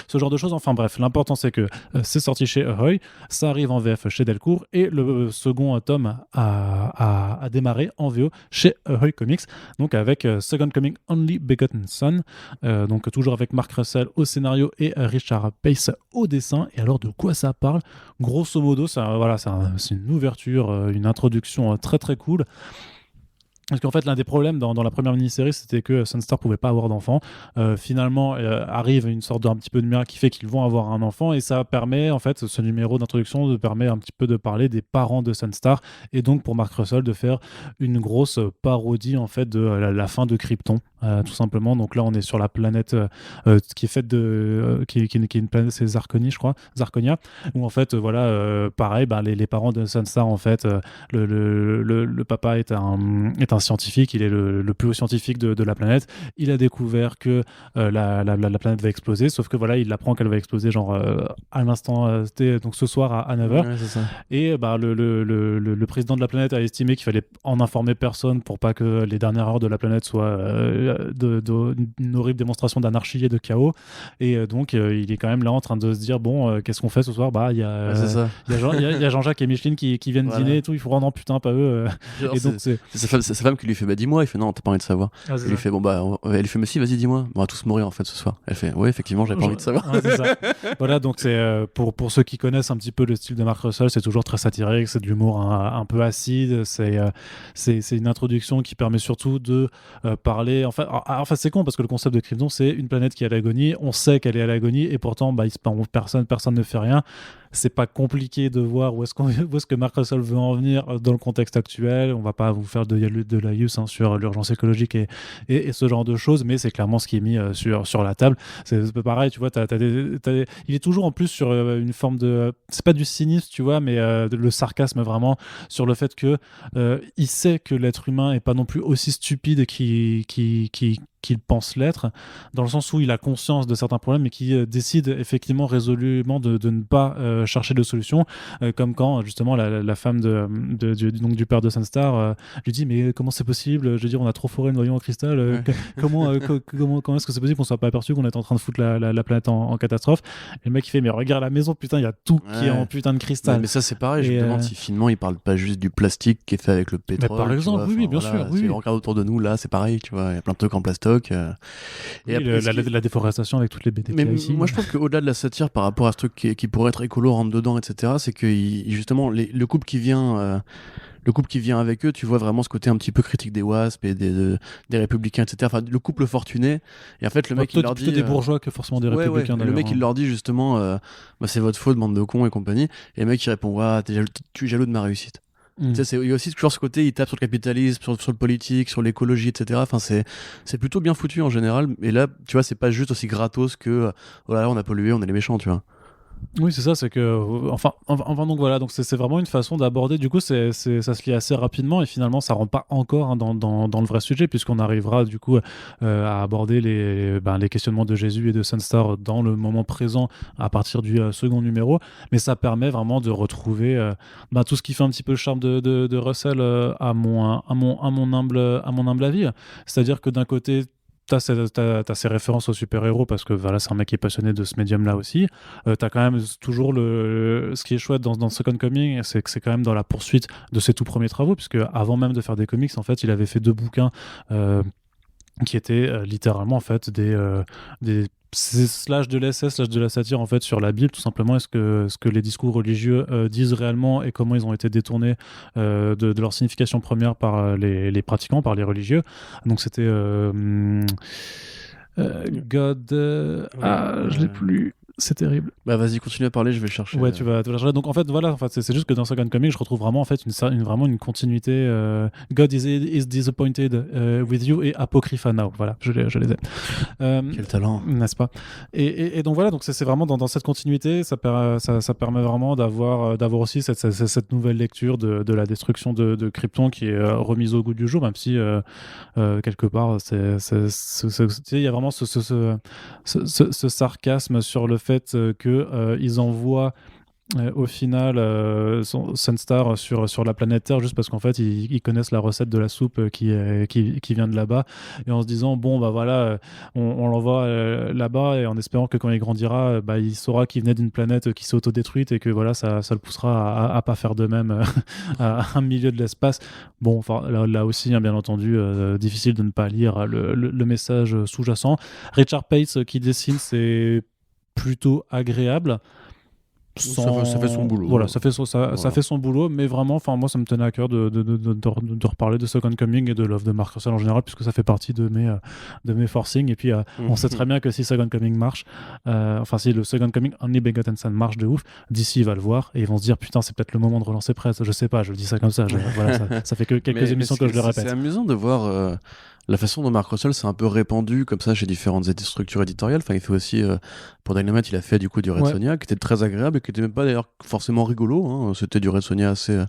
[SPEAKER 1] ce genre de choses. Enfin bref, l'important c'est que c'est sorti chez Ahoy, ça arrive en VF chez Delcourt, et le second tome a démarré en VO chez Ahoy Comics, donc avec Second Coming Only Begotten Son, donc toujours avec Mark Russell au scénario et Richard Pace au dessin. Et alors, de quoi ça parle? Grosso modo, c'est une ouverture, une introduction très très cool. Parce qu'en fait, l'un des problèmes dans la première mini-série, c'était que Sunstar pouvait pas avoir d'enfant. Finalement, arrive une sorte d'un petit peu de miracle qui fait qu'ils vont avoir un enfant, et ça permet, en fait, ce numéro d'introduction permet un petit peu de parler des parents de Sunstar, et donc pour Mark Russell de faire une grosse parodie, en fait, de la fin de Krypton, tout simplement. Donc là, on est sur la planète qui est faite qui est une planète, c'est Zarkonia, où en fait, pareil, les parents de Sunstar, en fait, le papa est un scientifique, il est le plus haut scientifique de la planète. Il a découvert que la planète va exploser, sauf que il apprend qu'elle va exploser à l'instant T, donc ce soir à 9h.
[SPEAKER 2] Ouais, c'est ça.
[SPEAKER 1] Et le président de la planète a estimé qu'il fallait en informer personne pour pas que les dernières heures de la planète soient une horrible démonstration d'anarchie et de chaos. Et donc il est quand même là en train de se dire, bon, qu'est-ce qu'on fait ce soir? Il y a Jean-Jacques et Micheline qui viennent dîner et tout. Il faut rendre, putain, pas eux.
[SPEAKER 2] Et donc c'est sa femme qui lui fait, dis-moi. Il fait, non, t'as pas envie de savoir. Il lui fait, elle fait, mais si, vas-y, dis-moi. On va tous mourir en fait ce soir. Elle fait, ouais, effectivement, j'avais pas envie de savoir.
[SPEAKER 1] C'est ça. Voilà, donc c'est pour ceux qui connaissent un petit peu le style de Mark Russell, c'est toujours très satirique, c'est de l'humour un peu acide, c'est une introduction qui permet surtout de parler. Enfin, c'est con parce que le concept de Krypton, c'est une planète qui est à l'agonie, on sait qu'elle est à l'agonie, et pourtant personne ne fait rien. C'est pas compliqué de voir où est-ce que Mark Russell veut en venir dans le contexte actuel. On va pas vous faire de la use sur l'urgence écologique et ce genre de choses, mais c'est clairement ce qui est mis sur la table. C'est un peu pareil, tu vois, il est toujours en plus sur une forme de... C'est pas du cynisme, tu vois, mais le sarcasme vraiment sur le fait que il sait que l'être humain est pas non plus aussi stupide qu'il pense l'être, dans le sens où il a conscience de certains problèmes et qui décide effectivement résolument de ne pas chercher de solution, comme quand justement la femme donc, du père de Sunstar lui dit mais comment c'est possible, je veux dire on a trop foré le noyau en cristal, comment est-ce que c'est possible qu'on soit pas aperçu qu'on est en train de foutre la planète en catastrophe, et le mec il fait mais regarde la maison, putain il y a tout qui est en putain de cristal.
[SPEAKER 2] Mais ça c'est pareil, je me demande si finement il parle pas juste du plastique qui est fait avec le pétrole.
[SPEAKER 1] Par exemple, oui, bien sûr.
[SPEAKER 2] Si on regarde autour de nous, là, c'est pareil, tu vois, il y a plein de trucs en plastoc.
[SPEAKER 1] Et après, la déforestation avec toutes les bêtes.
[SPEAKER 2] Mais moi, je trouve qu'au-delà de la satire par rapport à ce truc qui pourrait être écolo, rentre dedans, etc., c'est que justement, le couple qui vient. Le couple qui vient avec eux, tu vois vraiment ce côté un petit peu critique des WASP et des républicains, etc. Enfin, le couple fortuné. Et en fait, le mec, il leur dit.
[SPEAKER 1] Plutôt des bourgeois que forcément des républicains.
[SPEAKER 2] Le mec, il leur dit justement, c'est votre faute, bande de cons et compagnie. Et le mec, il répond, tu es jaloux de ma réussite. Tu sais, il y a aussi toujours ce côté, il tape sur le capitalisme, sur le politique, sur l'écologie, etc. Enfin, c'est plutôt bien foutu en général. Et là, tu vois, c'est pas juste aussi gratos que oh là là, on a pollué, on est les méchants, tu vois.
[SPEAKER 1] Oui, c'est ça, c'est que enfin donc voilà, donc c'est vraiment une façon d'aborder, du coup ça se lit assez rapidement et finalement ça rentre pas encore dans le vrai sujet, puisqu'on arrivera du coup à aborder les questionnements de Jésus et de Sunstar dans le moment présent à partir du second numéro, mais ça permet vraiment de retrouver tout ce qui fait un petit peu le charme de Russell à mon humble avis, c'est-à-dire que d'un côté t'as ces références aux super-héros parce que voilà, c'est un mec qui est passionné de ce médium-là aussi. T'as quand même toujours ce qui est chouette dans Second Coming, c'est que c'est quand même dans la poursuite de ses tout premiers travaux, puisque avant même de faire des comics, en fait, il avait fait 2 bouquins qui étaient littéralement en fait des slash de l'essai, slash de la satire en fait sur la Bible, tout simplement, ce que les discours religieux disent réellement et comment ils ont été détournés de leur signification première par les pratiquants, par les religieux. Donc c'était God, je l'ai plus. C'est terrible.
[SPEAKER 2] Bah vas-y, continue à parler, je vais le chercher.
[SPEAKER 1] Ouais, tu vas le chercher. Donc en fait, voilà, c'est juste que dans Second Coming, je retrouve vraiment en fait vraiment une continuité. God is disappointed with you et Apocrypha now. Voilà, je les ai.
[SPEAKER 2] Quel talent,
[SPEAKER 1] n'est-ce pas? Et donc voilà, donc c'est vraiment dans cette continuité, ça permet vraiment d'avoir aussi cette nouvelle lecture de la destruction de Krypton qui est remise au goût du jour, même si quelque part, il y a vraiment ce sarcasme sur le fait qu'ils envoient au final Sunstar sur la planète Terre juste parce qu'en fait ils connaissent la recette de la soupe qui vient de là-bas, et en se disant bon bah voilà, on l'envoie là-bas et en espérant que quand il grandira il saura qu'il venait d'une planète qui s'est autodétruite et que voilà ça le poussera à pas faire de même à un milieu de l'espace. Bon, enfin là aussi bien entendu difficile de ne pas lire le message sous-jacent. Richard Pace qui dessine, c'est plutôt agréable.
[SPEAKER 2] Ça fait son boulot.
[SPEAKER 1] Voilà, ça fait son boulot, mais vraiment, enfin moi ça me tenait à cœur de reparler de Second Coming et de l'œuvre de Mark Russell en général, puisque ça fait partie de mes forcings. Et puis on sait très bien que si Second Coming marche, si le Second Coming Only Begotten Son marche de ouf, DC va le voir et ils vont se dire putain c'est peut-être le moment de relancer Presse. Je sais pas, je le dis ça comme ça. Voilà, ça fait que quelques émissions que je le répète.
[SPEAKER 2] C'est amusant de voir la façon dont Mark Russell s'est un peu répandu comme ça chez différentes structures éditoriales. Enfin, il fait aussi pour Dynamite, il a fait du coup du Red Sonja qui était très agréable et qui était même pas d'ailleurs forcément rigolo, hein. C'était du Red Sonja assez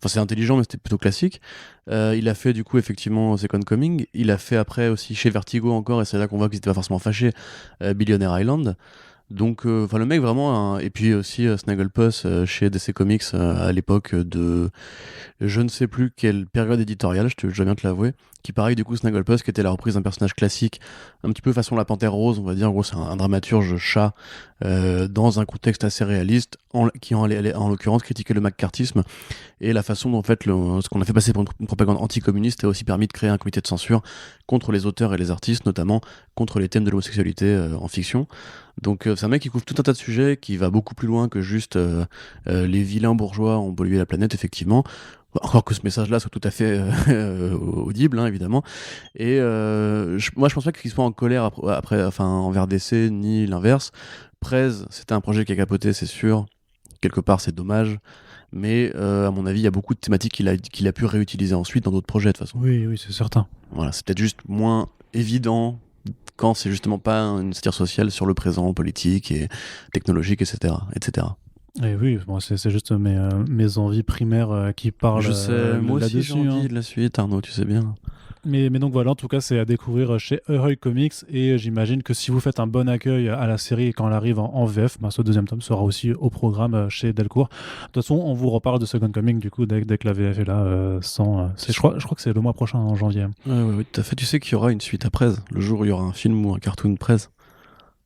[SPEAKER 2] c'est intelligent, mais c'était plutôt classique. Il a fait du coup effectivement Second Coming. Il a fait après aussi chez Vertigo encore, et c'est là qu'on voit qu'ils étaient pas forcément fâchés, Billionaire Island. Donc le mec vraiment et puis aussi Snagglepuss chez DC Comics à l'époque de je ne sais plus quelle période éditoriale, je dois bien te l'avouer, qui pareil du coup Snagglepuss qui était la reprise d'un personnage classique un petit peu façon la Panthère Rose, on va dire. En gros c'est un dramaturge chat dans un contexte assez réaliste qui en l'occurrence critiquait le McCarthyisme et la façon dont en fait ce qu'on a fait passer pour une propagande anticommuniste a aussi permis de créer un comité de censure contre les auteurs et les artistes, notamment contre les thèmes de l'homosexualité en fiction. Donc c'est un mec qui couvre tout un tas de sujets, qui va beaucoup plus loin que juste les vilains bourgeois ont pollué la planète, effectivement. Encore que ce message-là soit tout à fait audible, hein, évidemment. Et moi, je pense pas qu'il soit en colère envers DC, ni l'inverse. Prez, c'était un projet qui a capoté, c'est sûr. Quelque part, c'est dommage. Mais à mon avis, il y a beaucoup de thématiques qu'il a pu réutiliser ensuite dans d'autres projets, de toute façon.
[SPEAKER 1] Oui, c'est certain.
[SPEAKER 2] Voilà, c'est peut-être juste moins évident quand c'est justement pas une satire sociale sur le présent, politique et technologique, etc.
[SPEAKER 1] Et oui, bon, c'est juste mes envies primaires qui parlent.
[SPEAKER 2] Je sais, moi aussi j'ai envie de la suite, Arnaud, tu sais bien.
[SPEAKER 1] Mais donc voilà, en tout cas, c'est à découvrir chez Ahoy Comics et j'imagine que si vous faites un bon accueil à la série et quand elle arrive en VF, ce deuxième tome sera aussi au programme chez Delcourt. De toute façon, on vous reparle de Second Coming du coup dès que la VF est là. Je crois que c'est le mois prochain, en janvier.
[SPEAKER 2] Oui, tout à fait. Tu sais qu'il y aura une suite à Prez, le jour où il y aura un film ou un cartoon Prez.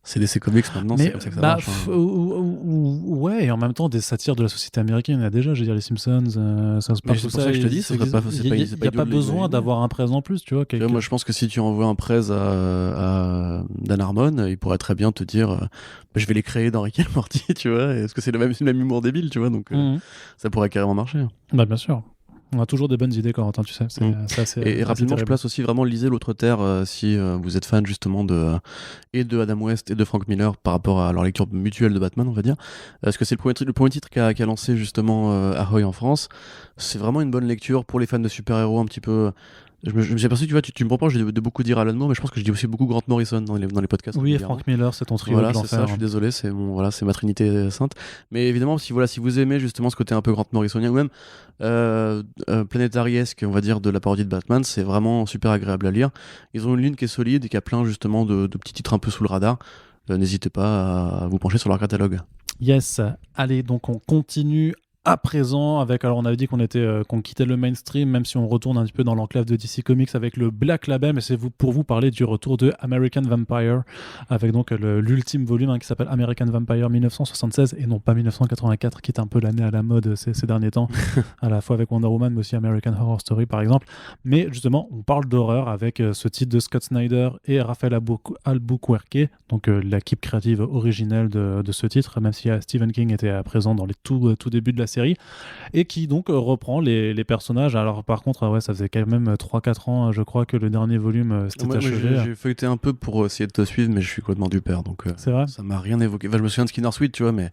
[SPEAKER 2] C'est DC Comics maintenant, c'est comme ça que ça marche.
[SPEAKER 1] Ouais, et en même temps, des satires de la société américaine, il y en a déjà. Je veux dire, les Simpsons, ça se passe
[SPEAKER 2] C'est
[SPEAKER 1] tout
[SPEAKER 2] pour ça que je te dis,
[SPEAKER 1] il n'y a pas besoin d'avoir un presse en plus, tu vois.
[SPEAKER 2] Moi, je pense que si tu envoies un Prez à Dan Harmon, il pourrait très bien te dire je vais les créer dans Rick et Morty, tu vois, parce que c'est le même humour débile, tu vois, donc ça pourrait carrément marcher.
[SPEAKER 1] Bah, bien sûr. On a toujours des bonnes idées, Corentin, tu sais.
[SPEAKER 2] Et rapidement, je place aussi vraiment lisez l'autre terre si vous êtes fan justement et de Adam West et de Frank Miller par rapport à leur lecture mutuelle de Batman, on va dire. Parce que c'est le premier titre qu'a lancé justement Ahoy en France. C'est vraiment une bonne lecture pour les fans de super-héros un petit peu. Je me suis aperçu, tu vois, tu me reproches de beaucoup dire Alan Moore, mais je pense que je dis aussi beaucoup Grant Morrison dans les podcasts.
[SPEAKER 1] Oui, et Frank Miller, c'est ton trio.
[SPEAKER 2] Voilà, c'est ça, je suis désolé, c'est ma trinité sainte. Mais évidemment, si vous aimez justement ce côté un peu Grant Morrisonien, ou même planétariesque, on va dire, de la parodie de Batman, c'est vraiment super agréable à lire. Ils ont une ligne qui est solide et qui a plein justement de petits titres un peu sous le radar. N'hésitez pas à vous pencher sur leur catalogue.
[SPEAKER 1] Yes, allez, donc on continue à présent avec, alors on avait dit qu'on quittait le mainstream, même si on retourne un petit peu dans l'enclave de DC Comics avec le Black Label, mais c'est pour vous parler du retour de American Vampire, avec donc l'ultime volume qui s'appelle American Vampire 1976 et non pas 1984, qui est un peu l'année à la mode ces derniers temps, à la fois avec Wonder Woman, mais aussi American Horror Story par exemple. Mais justement, on parle d'horreur avec ce titre de Scott Snyder et Rafael Albuquerque, donc l'équipe créative originelle de ce titre, même si Stephen King était présent dans les tout débuts de la série, et qui donc reprend les personnages. Alors par contre, ça faisait quand même 3-4 ans, je crois, que le dernier volume s'était achevé.
[SPEAKER 2] J'ai feuilleté un peu pour essayer de te suivre, mais je suis complètement du père, donc
[SPEAKER 1] c'est vrai,
[SPEAKER 2] ça m'a rien évoqué. Enfin, je me souviens de Skinner Sweet, tu vois, mais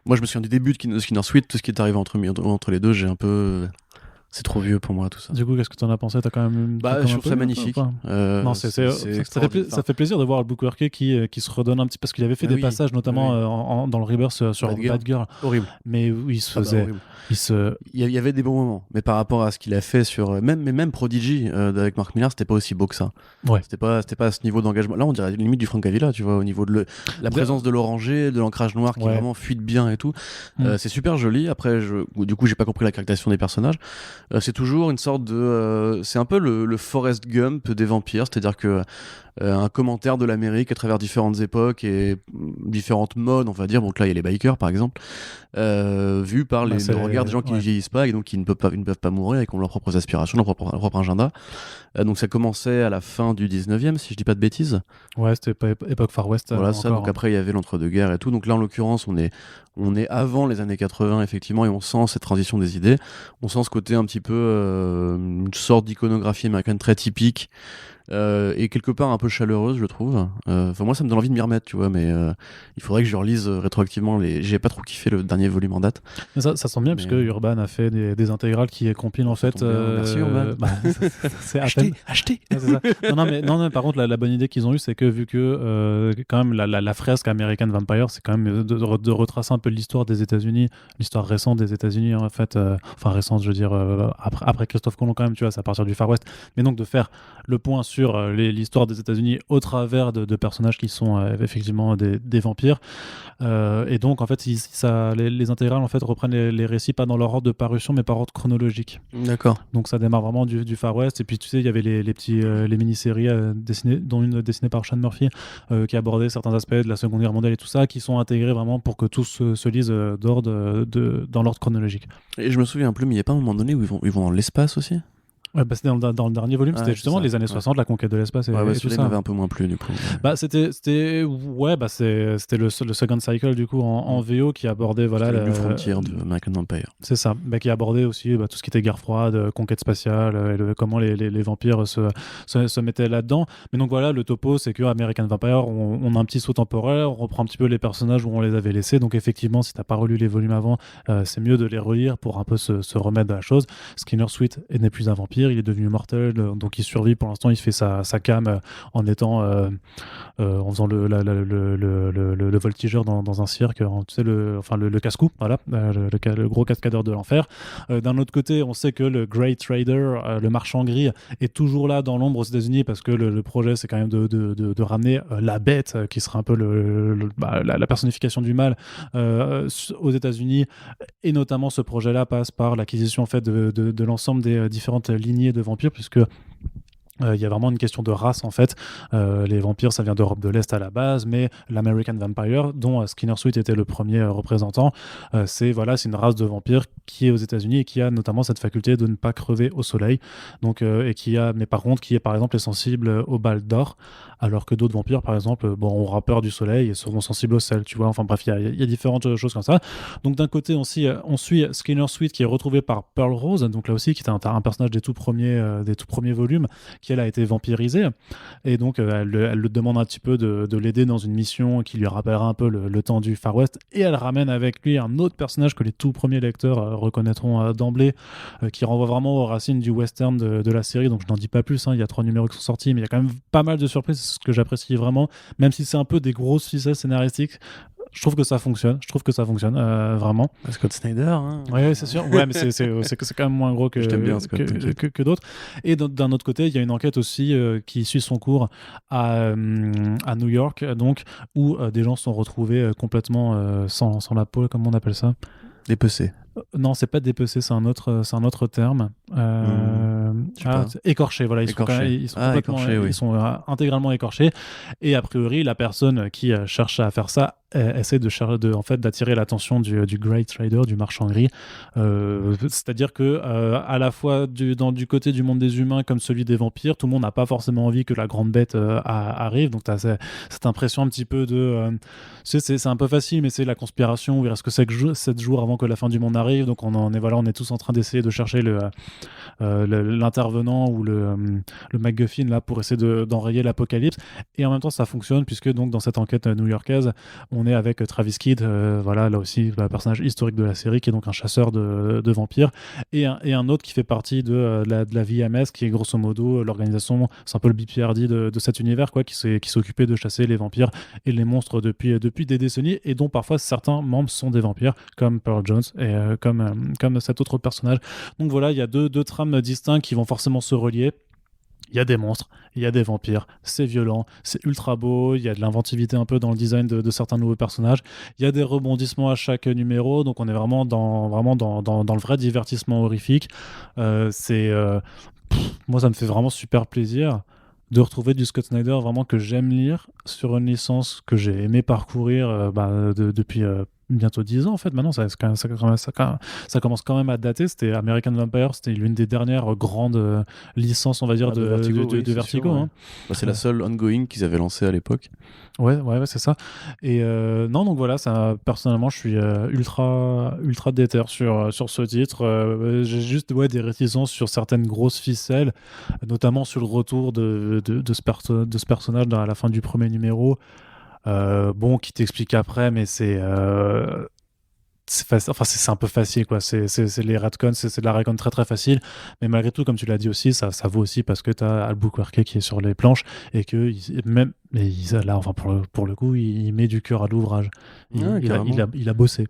[SPEAKER 2] moi je me souviens du début de Skinner Sweet, tout ce qui est arrivé entre les deux, j'ai un peu... C'est trop vieux pour moi tout ça.
[SPEAKER 1] Du coup, qu'est-ce que tu en as pensé? T'as quand même
[SPEAKER 2] je trouve ça magnifique.
[SPEAKER 1] Non, ça fait plaisir de voir Albuquerque qui se redonne un petit, parce qu'il avait fait des passages notamment dans le Rebirth sur Bad Girl.
[SPEAKER 2] Horrible.
[SPEAKER 1] Mais il se faisait.
[SPEAKER 2] Il y avait des bons moments, mais par rapport à ce qu'il a fait sur même Prodigy avec Mark Millar, c'était pas aussi beau que ça.
[SPEAKER 1] Ouais.
[SPEAKER 2] C'était pas à ce niveau d'engagement. Là, on dirait limite du Frank Avila, tu vois, au niveau de la présence de l'oranger, de l'ancrage noir qui vraiment fuite bien et tout. C'est super joli. Après, du coup, j'ai pas compris la caractérisation des personnages. C'est toujours une sorte de... c'est un peu le Forrest Gump des vampires, c'est-à-dire que un commentaire de l'Amérique à travers différentes époques et différentes modes, on va dire. Donc là, il y a les bikers, par exemple, vus par le regard des gens qui ne vieillissent pas et donc qui ne peuvent pas mourir et qui ont leurs propres aspirations, leur propre agenda. Donc ça commençait à la fin du 19e, si je dis pas de bêtises.
[SPEAKER 1] Ouais, c'était époque Far West.
[SPEAKER 2] Voilà, ça. Donc après, il y avait l'entre-deux-guerres et tout. Donc là, en l'occurrence, on est avant les années 80, effectivement, et on sent cette transition des idées. On sent ce côté un petit peu une sorte d'iconographie américaine très typique. Et quelque part un peu chaleureuse, je trouve. Moi, ça me donne envie de m'y remettre, tu vois, mais il faudrait que je relise rétroactivement. J'ai pas trop kiffé le dernier volume en date.
[SPEAKER 1] Mais ça sent bien, puisque Urban a fait des intégrales qui compilent en fait.
[SPEAKER 2] Merci Urban.
[SPEAKER 1] C'est acheté. Non, mais par contre, la bonne idée qu'ils ont eue, c'est que vu que quand même la fresque American Vampire, c'est quand même de retracer un peu l'histoire des États-Unis, l'histoire récente des États-Unis en fait, enfin récente, je veux dire après Christophe Colomb quand même, tu vois, c'est à partir du Far West, mais donc de faire le point sur l'histoire des États-Unis au travers de personnages qui sont effectivement des vampires, et donc en fait les intégrales en fait reprennent les récits pas dans leur ordre de parution mais par ordre chronologique.
[SPEAKER 2] D'accord.
[SPEAKER 1] Donc ça démarre vraiment du Far West, et puis tu sais il y avait les mini-séries dont une dessinée par Sean Murphy qui abordait certains aspects de la Seconde Guerre mondiale et tout ça, qui sont intégrés vraiment pour que tout se lise dans l'ordre chronologique.
[SPEAKER 2] Et je me souviens plus, mais il n'y a pas un moment donné où ils vont dans l'espace aussi?
[SPEAKER 1] Ouais, c'était dans le dernier volume, c'était justement les années 60, la conquête de l'espace et tout ça.
[SPEAKER 2] M'avait un peu moins plu du coup.
[SPEAKER 1] C'était le Second Cycle du coup en VO qui abordait
[SPEAKER 2] le Frontier de American Vampire.
[SPEAKER 1] C'est ça, qui abordait aussi tout ce qui était guerre froide, conquête spatiale, et comment les vampires se mettaient là-dedans. Mais donc voilà, le topo, c'est que American Vampire, on a un petit saut temporel, on reprend un petit peu les personnages où on les avait laissés. Donc effectivement, si t'as pas relu les volumes avant, c'est mieux de les relire pour un peu se remettre de la chose. Skinner Sweet n'est plus un vampire. vampire, il est devenu mortel, donc il survit. Pour l'instant, il fait sa cam en étant, en faisant le voltigeur dans un cirque, tu sais, le casse-cou, voilà, le gros cascadeur de l'enfer. D'un autre côté, on sait que le Great Trader, le marchand gris, est toujours là dans l'ombre aux États-Unis parce que le projet, c'est quand même de ramener la bête, qui sera un peu la personnification du mal, aux États-Unis. Et notamment, ce projet-là passe par l'acquisition en fait de l'ensemble des différentes lignées de vampires, puisque il y a vraiment une question de race en fait. Les vampires, ça vient d'Europe de l'Est à la base, mais l'American Vampire, dont Skinner Sweet était le premier représentant, c'est une race de vampires qui est aux États-Unis et qui a notamment cette faculté de ne pas crever au soleil. Donc, mais par contre, qui est par exemple sensible aux balles d'or, alors que d'autres vampires, par exemple, aura peur du soleil et seront sensibles au sel, tu vois. Enfin bref, il y a différentes choses comme ça. Donc d'un côté, on suit Skinner Sweet qui est retrouvé par Pearl Rose, donc là aussi qui était un personnage des tout premiers volumes, qui elle a été vampirisée, et donc elle le demande un petit peu de l'aider dans une mission qui lui rappellera un peu le temps du Far West, et elle ramène avec lui un autre personnage que les tout premiers lecteurs reconnaîtront d'emblée, qui renvoie vraiment aux racines du western de la série. Donc je n'en dis pas plus, il y a 3 numéros qui sont sortis, mais il y a quand même pas mal de surprises, c'est ce que j'apprécie vraiment, même si c'est un peu des grosses ficelles scénaristiques. Je trouve que ça fonctionne, vraiment.
[SPEAKER 2] Scott Snyder, hein.
[SPEAKER 1] Oui, c'est sûr. Ouais, mais c'est quand même moins gros que,
[SPEAKER 2] Je t'aime bien, Scott,
[SPEAKER 1] que d'autres. Et d'un autre côté, il y a une enquête aussi qui suit son cours à New York, donc, où des gens sont retrouvés complètement sans la peau, comment on appelle ça?
[SPEAKER 2] Dépecé.
[SPEAKER 1] Non, c'est pas dépecé, c'est un autre terme. Écorché, voilà. Ils sont complètement
[SPEAKER 2] écorché, oui.
[SPEAKER 1] Ils sont intégralement écorchés. Et a priori, la personne qui cherche à faire ça essaie d'attirer l'attention du Great Trader, du marchand gris. C'est-à-dire que à la fois du côté du monde des humains comme celui des vampires, tout le monde n'a pas forcément envie que la grande bête arrive. Donc tu as cette impression un petit peu de... c'est un peu facile, mais c'est la conspiration où il reste que 7 jours avant que la fin du monde arrive. Donc on est tous en train d'essayer de chercher l'intervenant ou le MacGuffin là, pour essayer d'enrayer l'apocalypse. Et en même temps, ça fonctionne, puisque donc, dans cette enquête new-yorkaise, on est avec Travis Kidd, là aussi, le personnage historique de la série, qui est donc un chasseur de vampires, et un autre qui fait partie de la VMS, qui est grosso modo l'organisation, c'est un peu le BPRD de cet univers, quoi, qui s'occupait de chasser les vampires et les monstres depuis des décennies, et dont parfois certains membres sont des vampires, comme Pearl Jones et comme cet autre personnage. Donc voilà, il y a deux trames distinctes qui vont forcément se relier. Il y a des monstres, il y a des vampires, c'est violent, c'est ultra beau, il y a de l'inventivité un peu dans le design de certains nouveaux personnages, il y a des rebondissements à chaque numéro, donc on est vraiment dans le vrai divertissement horrifique. Moi, ça me fait vraiment super plaisir de retrouver du Scott Snyder vraiment que j'aime lire sur une licence que j'ai aimé parcourir depuis bientôt 10 ans en fait. Maintenant ça commence quand même à dater. C'était American Vampire, c'était l'une des dernières grandes licences, on va dire, de Vertigo,
[SPEAKER 2] sûr,
[SPEAKER 1] hein.
[SPEAKER 2] C'est la seule ongoing qu'ils avaient lancée à l'époque.
[SPEAKER 1] Ouais, c'est ça. Et non, donc voilà, ça, personnellement, je suis ultra déter sur ce titre. J'ai juste des réticences sur certaines grosses ficelles, notamment sur le retour de ce personnage à la fin du premier numéro. Qui t'explique après, mais c'est un peu facile, quoi. C'est les retcons, c'est de la retcon très très facile, mais malgré tout, comme tu l'as dit aussi, ça vaut aussi parce que t'as Albuquerque qui est sur les planches et que là, enfin pour le coup, il met du cœur à l'ouvrage. Il a bossé.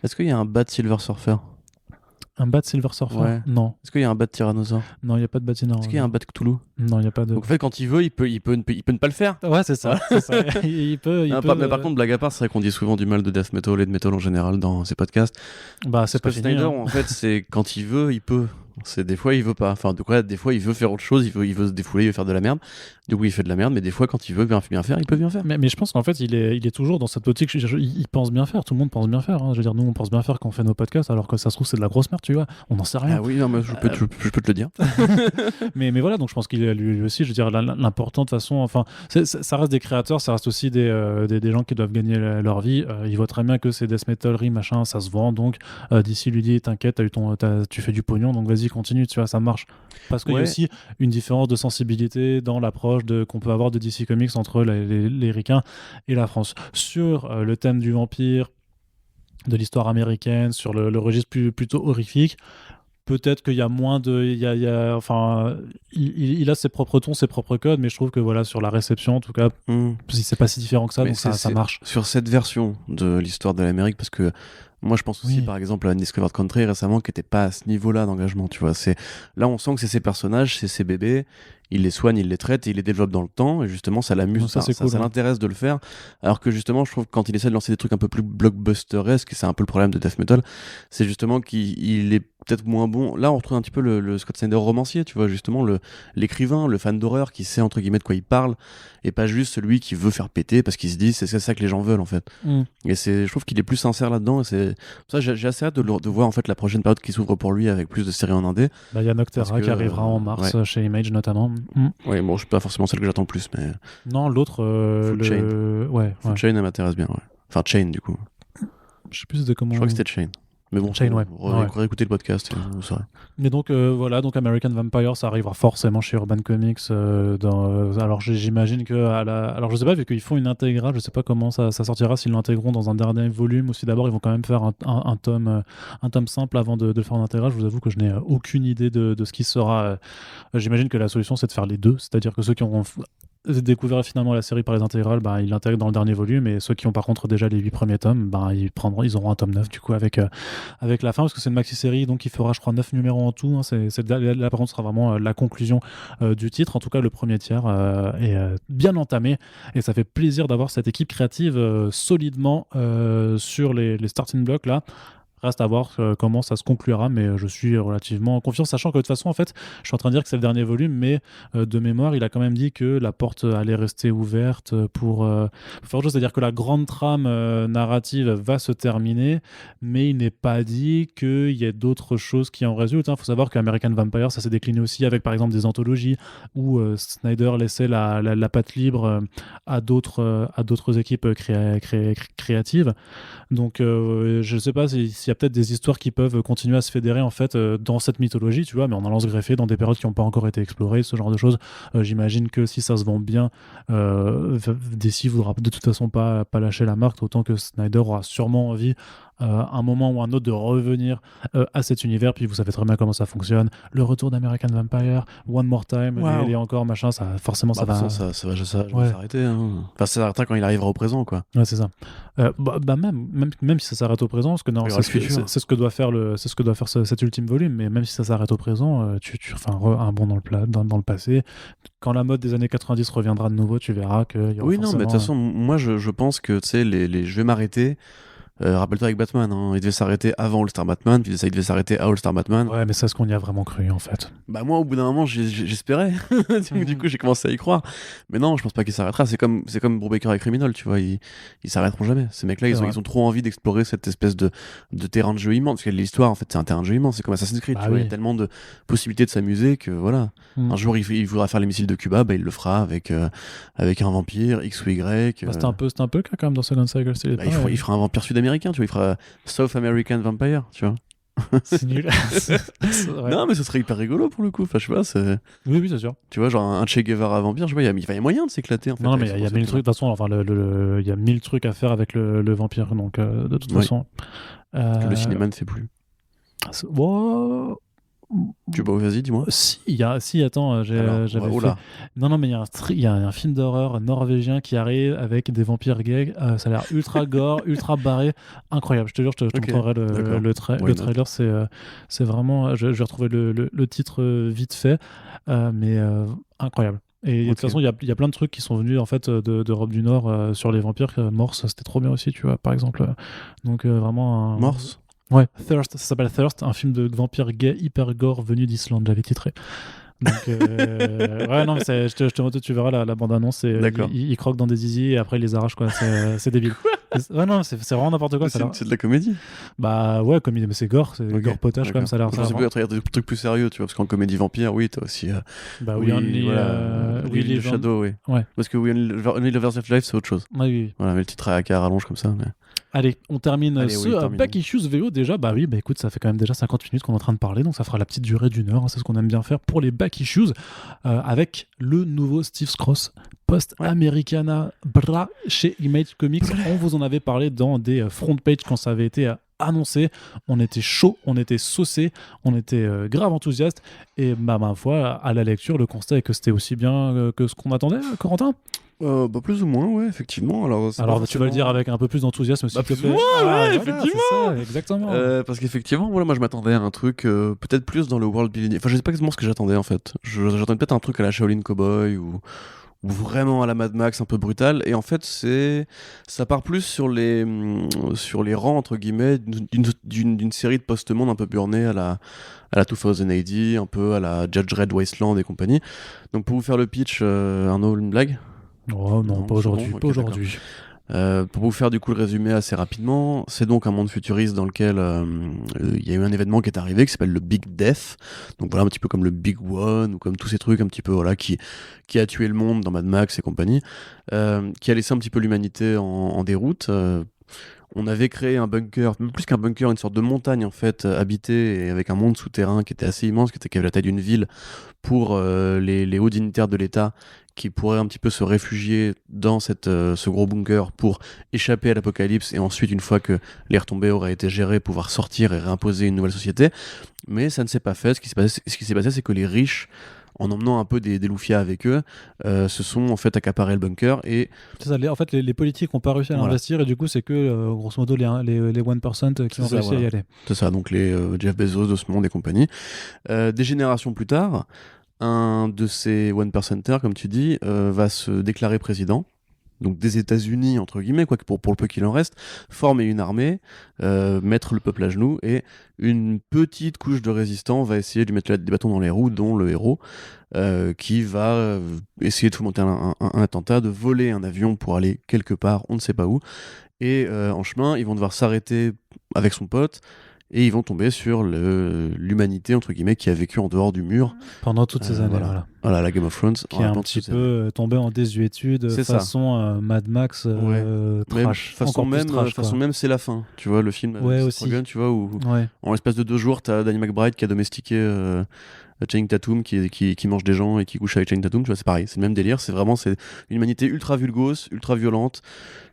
[SPEAKER 2] Est-ce qu'il y a un Bat Silver Surfer?
[SPEAKER 1] Un bat Silver Surfer?
[SPEAKER 2] Ouais.
[SPEAKER 1] Non.
[SPEAKER 2] Est-ce qu'il y a un bat Tyrannosaure?
[SPEAKER 1] Non, il n'y a pas de bat Tyrannosaure.
[SPEAKER 2] Est-ce qu'il y a un bat Cthulhu?
[SPEAKER 1] Non, il n'y a pas de...
[SPEAKER 2] Donc en fait, quand il veut, il peut ne pas le faire.
[SPEAKER 1] Ouais, c'est ça. C'est ça. il peut...
[SPEAKER 2] Mais par contre, blague à part, c'est vrai qu'on dit souvent du mal de death metal et de metal en général dans ces podcasts.
[SPEAKER 1] C'est pas fini,
[SPEAKER 2] Snyder, en fait, c'est quand il veut, il peut. C'est des fois il veut pas. Enfin, des fois il veut faire autre chose, il veut se défouler, il veut faire de la merde. Du coup, il fait de la merde, mais des fois quand il veut bien faire, il peut bien faire.
[SPEAKER 1] Mais je pense qu'en fait, il est toujours dans cette optique. Il pense bien faire. Tout le monde pense bien faire. Hein. Je veux dire, nous, on pense bien faire quand on fait nos podcasts, alors que ça se trouve c'est de la grosse merde, tu vois. On n'en sait rien.
[SPEAKER 2] Ah oui, non, mais je peux te le dire.
[SPEAKER 1] mais voilà, donc je pense qu'il est lui aussi. Je veux dire, l'important de toute façon. Enfin, ça reste des créateurs, ça reste aussi des gens qui doivent gagner leur vie. Il voit très bien que c'est death metal, machin, ça se vend. Donc d'ici lui dit, t'inquiète, tu fais du pognon, donc vas-y, continue, tu vois, ça marche. Parce qu'il y a aussi une différence de sensibilité dans l'approche qu'on peut avoir de DC Comics entre les ricains et la France. Sur le thème du vampire, de l'histoire américaine, sur le registre plutôt horrifique, peut-être qu'il y a moins de, enfin, il a ses propres tons, ses propres codes, mais je trouve que voilà, sur la réception, en tout cas, c'est pas si différent que ça,
[SPEAKER 2] Mais
[SPEAKER 1] donc ça marche.
[SPEAKER 2] sur cette version de l'histoire de l'Amérique, parce que moi je pense aussi par exemple à Undiscovered Country récemment qui était pas à ce niveau-là d'engagement, tu vois. Là on sent que c'est ses personnages, c'est ses bébés, il les soigne, il les traite et il les développe dans le temps, et justement ça l'amuse,
[SPEAKER 1] Non, ça, c'est cool,
[SPEAKER 2] ça l'intéresse de le faire, alors que justement je trouve que quand il essaie de lancer des trucs un peu plus blockbusteresques, et c'est un peu le problème de death metal, c'est justement qu'il est peut-être moins bon. Là on retrouve un petit peu le Scott Snyder romancier, tu vois, justement l'écrivain, le fan d'horreur qui sait entre guillemets de quoi il parle, et pas juste celui qui veut faire péter parce qu'il se dit c'est ça que les gens veulent en fait. Et je trouve qu'il est plus sincère là-dedans, et c'est pour ça j'ai assez hâte de voir en fait la prochaine période qui s'ouvre pour lui avec plus de séries en indé.
[SPEAKER 1] Il y a Noctera qui arrivera en mars chez Image notamment.
[SPEAKER 2] Oui, bon, je suis pas forcément celle que j'attends le plus, mais.
[SPEAKER 1] Non, l'autre.
[SPEAKER 2] Food Chain. Food Chain, elle m'intéresse bien, ouais. Enfin, Chain, du coup.
[SPEAKER 1] Je sais plus c'était comment.
[SPEAKER 2] Je crois que c'était Chain. Mais bon,
[SPEAKER 1] Chain,
[SPEAKER 2] écouter le podcast, vous saurez.
[SPEAKER 1] Mais donc, voilà, donc American Vampire, ça arrivera forcément chez Urban Comics. Alors, j'imagine que. Alors, je sais pas, vu qu'ils font une intégrale, je sais pas comment ça sortira, s'ils l'intégreront dans un dernier volume, ou si d'abord ils vont quand même faire un tome simple avant de le faire en intégrale. Je vous avoue que je n'ai aucune idée de ce qui sera. J'imagine que la solution, c'est de faire les deux, c'est-à-dire que ceux qui ont découvert finalement la série par les intégrales, ils l'intègrent dans le dernier volume, et ceux qui ont par contre déjà les 8 premiers tomes, ils auront un tome 9 du coup avec la fin, parce que c'est une maxi-série, donc il fera je crois 9 numéros en tout, hein. Là par contre ce sera vraiment la conclusion du titre, en tout cas le premier tiers est bien entamé, et ça fait plaisir d'avoir cette équipe créative solidement sur les starting blocks là. Reste à voir comment ça se conclura, mais je suis relativement confiant, sachant que de toute façon, en fait, je suis en train de dire que c'est le dernier volume, mais de mémoire, il a quand même dit que la porte allait rester ouverte pour faire autre chose, c'est-à-dire que la grande trame narrative va se terminer, mais il n'est pas dit qu'il y ait d'autres choses qui en résultent. Il faut savoir qu'American Vampire, ça s'est décliné aussi avec, par exemple, des anthologies où Snyder laissait la patte libre à d'autres équipes créatives. Donc, je ne sais pas s'il y a peut-être des histoires qui peuvent continuer à se fédérer en fait dans cette mythologie, tu vois, mais en allant se greffer dans des périodes qui n'ont pas encore été explorées, ce genre de choses. J'imagine que si ça se vend bien, DC voudra de toute façon pas lâcher la marque, autant que Snyder aura sûrement envie un moment ou un autre de revenir à cet univers. Puis vous savez très bien comment ça fonctionne, le retour d'American Vampire, One More Time, et encore machin, ça forcément ça va
[SPEAKER 2] s'arrêter, hein. Enfin, ça s'arrêtera quand il arrivera au présent, quoi.
[SPEAKER 1] Ouais, c'est ça. Même si ça s'arrête au présent, parce que non, c'est ce que doit faire cet ultime volume, mais même si ça s'arrête au présent, tu fais un bond dans le passé. Quand la mode des années 90 reviendra de nouveau, tu verras que y aura
[SPEAKER 2] oui, non, mais de toute façon, moi je pense que tu sais, je vais m'arrêter. Rappelle-toi avec Batman, hein, il devait s'arrêter avant All-Star Batman, puis il devait s'arrêter à All-Star Batman.
[SPEAKER 1] Ouais, mais c'est ce qu'on y a vraiment cru en fait.
[SPEAKER 2] Bah moi, au bout d'un moment, j'espérais. Du coup, j'ai commencé à y croire. Mais non, je pense pas qu'il s'arrêtera. C'est comme Brubaker et Criminal, tu vois, ils s'arrêteront jamais. Ces mecs-là, ils ont trop envie d'explorer cette espèce de terrain de jeu immense. Parce que l'histoire, en fait, c'est un terrain de jeu immense. C'est comme Assassin's Creed, tu vois, il y a tellement de possibilités de s'amuser que voilà. Un jour, il voudra faire les missiles de Cuba, il le fera avec un vampire X ou Y.
[SPEAKER 1] C'était un peu le cas quand même dans Second Cycle.
[SPEAKER 2] Il fera un vampire sud-américain, tu vois, il fera South American Vampire, tu vois.
[SPEAKER 1] C'est nul.
[SPEAKER 2] Non, mais ce serait hyper rigolo pour le coup. Enfin, je sais pas,
[SPEAKER 1] oui, c'est sûr.
[SPEAKER 2] Tu vois, genre un Che Guevara vampire, je sais pas, il y a moyen de s'éclater en fait.
[SPEAKER 1] Non, mais il y a 1000 trucs. De toute façon, enfin, il y a 1000 trucs à faire avec le vampire, donc de toute façon.
[SPEAKER 2] Le cinéma ne fait plus.
[SPEAKER 1] Wow.
[SPEAKER 2] Tu vois, vas-y, dis-moi.
[SPEAKER 1] Attends, j'avais fait... Non, mais il y a un film d'horreur norvégien qui arrive avec des vampires gays. Ça a l'air ultra gore, ultra barré, incroyable. Je te jure, je te montrerai le trailer. C'est vraiment. Je vais retrouver le titre vite fait, mais incroyable. Et de toute façon, il y a plein de trucs qui sont venus en fait d'Europe du Nord sur les vampires. Morse, c'était trop bien aussi, tu vois, par exemple. Donc vraiment.
[SPEAKER 2] Morse.
[SPEAKER 1] Ouais, Thirst, ça s'appelle Thirst, un film de vampire gay hyper gore venu d'Islande, j'avais titré. Donc, ouais, non, mais je te montre, tu verras la bande-annonce. Il croque dans des zizi et après il les arrache, quoi. C'est débile. Ouais, non, c'est vraiment n'importe quoi.
[SPEAKER 2] C'est de la comédie.
[SPEAKER 1] Bah ouais, comédie, mais c'est gore, gore potage, comme ça a l'air.
[SPEAKER 2] Je sais pas, des trucs plus sérieux, tu vois, parce qu'en comédie vampire, oui, t'as aussi.
[SPEAKER 1] We Only
[SPEAKER 2] Shadow, oui.
[SPEAKER 1] Ouais.
[SPEAKER 2] Parce que Only Lovers of Life, c'est autre chose.
[SPEAKER 1] Oui.
[SPEAKER 2] Voilà, mais le titre à rallonge comme ça. Mais...
[SPEAKER 1] Allez, on termine Back Issues VO déjà. Bah oui, écoute, ça fait quand même déjà 50 minutes qu'on est en train de parler, donc ça fera la petite durée d'1 heure. C'est ce qu'on aime bien faire pour les Back Issues avec le nouveau Steve Skroce Post-Americana chez Image Comics. On vous en avait parlé dans des front page quand ça avait été annoncé, on était chaud, on était saucé, on était grave enthousiaste. Et bah, ma foi, à la lecture, le constat est que c'était aussi bien que ce qu'on attendait, Corentin.
[SPEAKER 2] Plus ou moins, ouais, effectivement. Alors, c'est pas
[SPEAKER 1] Alors, tu vas le dire
[SPEAKER 2] forcément-
[SPEAKER 1] avec un peu plus d'enthousiasme, s'il te
[SPEAKER 2] plus ou
[SPEAKER 1] plaît.
[SPEAKER 2] moins, ouais,
[SPEAKER 1] Voilà,
[SPEAKER 2] effectivement.
[SPEAKER 1] c'est ça, exactement.
[SPEAKER 2] Parce qu'effectivement, voilà, moi je m'attendais à un truc peut-être plus dans le world building. Enfin, je sais pas exactement ce que j'attendais en fait. J'attendais peut-être un truc à la Shaolin Cowboy ou vraiment à la Mad Max un peu brutal. Et en fait, ça part plus sur les rangs entre guillemets d'une série de post-monde un peu burné à la 2000 AD, un peu à la Judge Dredd Wasteland et compagnie. Donc pour vous faire le pitch, Arnaud, une blague?
[SPEAKER 1] Oh non,
[SPEAKER 2] Non,
[SPEAKER 1] pas
[SPEAKER 2] c'est
[SPEAKER 1] aujourd'hui,
[SPEAKER 2] bon,
[SPEAKER 1] pas
[SPEAKER 2] ok,
[SPEAKER 1] aujourd'hui.
[SPEAKER 2] Pour vous faire du coup le résumé assez rapidement, c'est donc un monde futuriste dans lequel il y a eu un événement qui est arrivé qui s'appelle le Big Death. Donc voilà, un petit peu comme le Big One ou comme tous ces trucs un petit peu voilà qui a tué le monde dans Mad Max et compagnie, qui a laissé un petit peu l'humanité en déroute. On avait créé un bunker, même plus qu'un bunker, une sorte de montagne en fait habitée et avec un monde souterrain qui était assez immense, qui avait la taille d'une ville pour les hauts dignitaires de l'État qui pourraient un petit peu se réfugier dans ce gros bunker pour échapper à l'apocalypse et ensuite, une fois que les retombées auraient été gérées, pouvoir sortir et réimposer une nouvelle société. Mais ça ne s'est pas fait. Ce qui s'est passé, c'est que les riches, en emmenant un peu des loufias avec eux, se sont en fait accaparés le bunker et
[SPEAKER 1] C'est ça, en fait, les politiques n'ont pas réussi à
[SPEAKER 2] Voilà.
[SPEAKER 1] l'investir et du coup, c'est que, grosso modo, les 1% qui
[SPEAKER 2] C'est
[SPEAKER 1] ont
[SPEAKER 2] ça,
[SPEAKER 1] réussi à y
[SPEAKER 2] voilà.
[SPEAKER 1] aller.
[SPEAKER 2] c'est ça, donc les Jeff Bezos de ce monde et compagnie. Des générations plus tard, un de ces one percenters, comme tu dis, va se déclarer président. Donc des États-Unis, entre guillemets, quoi, pour le peu qu'il en reste, former une armée, mettre le peuple à genoux, et une petite couche de résistants va essayer de lui mettre des bâtons dans les roues, dont le héros, qui va essayer de fomenter un attentat, de voler un avion pour aller quelque part, on ne sait pas où, et en chemin, ils vont devoir s'arrêter avec son pote, et ils vont tomber sur l'humanité, entre guillemets, qui a vécu en dehors du mur.
[SPEAKER 1] Pendant toutes ces années,
[SPEAKER 2] Voilà.
[SPEAKER 1] voilà.
[SPEAKER 2] Voilà, la Game of Thrones.
[SPEAKER 1] Qui est un petit peu tombé en désuétude
[SPEAKER 2] C'est ça.
[SPEAKER 1] façon Mad Max
[SPEAKER 2] Même,
[SPEAKER 1] trash.
[SPEAKER 2] façon
[SPEAKER 1] Encore plus
[SPEAKER 2] même,
[SPEAKER 1] trash,
[SPEAKER 2] façon
[SPEAKER 1] quoi.
[SPEAKER 2] même, c'est la fin. Tu vois, le film
[SPEAKER 1] Ouais,
[SPEAKER 2] avec
[SPEAKER 1] aussi.
[SPEAKER 2] Seth Rogen, tu vois, où
[SPEAKER 1] Ouais.
[SPEAKER 2] en l'espace de 2 jours, t'as Danny McBride qui a domestiqué Channing Tatum, qui mange des gens et qui couche avec Channing Tatum. Tu vois, c'est pareil, c'est le même délire. C'est une humanité ultra vulgose, ultra violente,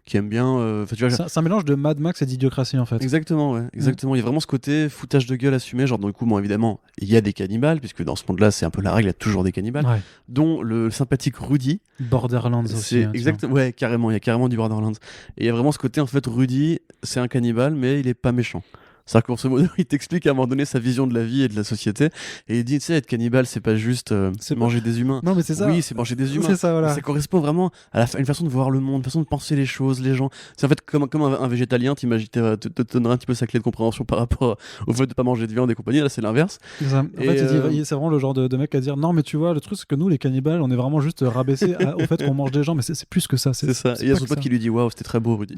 [SPEAKER 2] qui aime bien. Tu vois,
[SPEAKER 1] C'est un mélange de Mad Max et d'idiocratie, en fait.
[SPEAKER 2] exactement, ouais, exactement. Il y a vraiment ce côté foutage de gueule assumé. Genre, dans le coup, bon, évidemment, il y a des cannibales, puisque dans ce monde-là, c'est un peu la règle, il y a toujours des cannibales,
[SPEAKER 1] Ouais.
[SPEAKER 2] dont le sympathique Rudy.
[SPEAKER 1] Borderlands aussi.
[SPEAKER 2] C'est
[SPEAKER 1] hein,
[SPEAKER 2] exactement, ouais, carrément, il y a carrément du Borderlands. Et il y a vraiment ce côté, en fait, Rudy, c'est un cannibale, mais il est pas méchant. C'est-à-dire que grosso modo, il t'explique à un moment donné sa vision de la vie et de la société. Et il dit, tu sais, être cannibale, c'est pas juste
[SPEAKER 1] C'est
[SPEAKER 2] manger des humains.
[SPEAKER 1] Non, mais c'est ça.
[SPEAKER 2] Oui, c'est manger des humains.
[SPEAKER 1] C'est ça, voilà.
[SPEAKER 2] Ça correspond vraiment à une façon de voir le monde, une façon de penser les choses, les gens. C'est en fait comme un végétalien, t'imagines, te donnerait un petit peu sa clé de compréhension par rapport au fait de pas manger de viande et compagnie. Là, c'est l'inverse.
[SPEAKER 1] C'est ça. En
[SPEAKER 2] Et,
[SPEAKER 1] fait, c'est vraiment le genre de mec à dire non, mais tu vois, le truc, c'est que nous, les cannibales, on est vraiment juste rabaissés au fait qu'on mange des gens, mais c'est plus que ça.
[SPEAKER 2] C'est ça. Et il y a son pote qui lui dit waouh, c'était très beau, Rudy.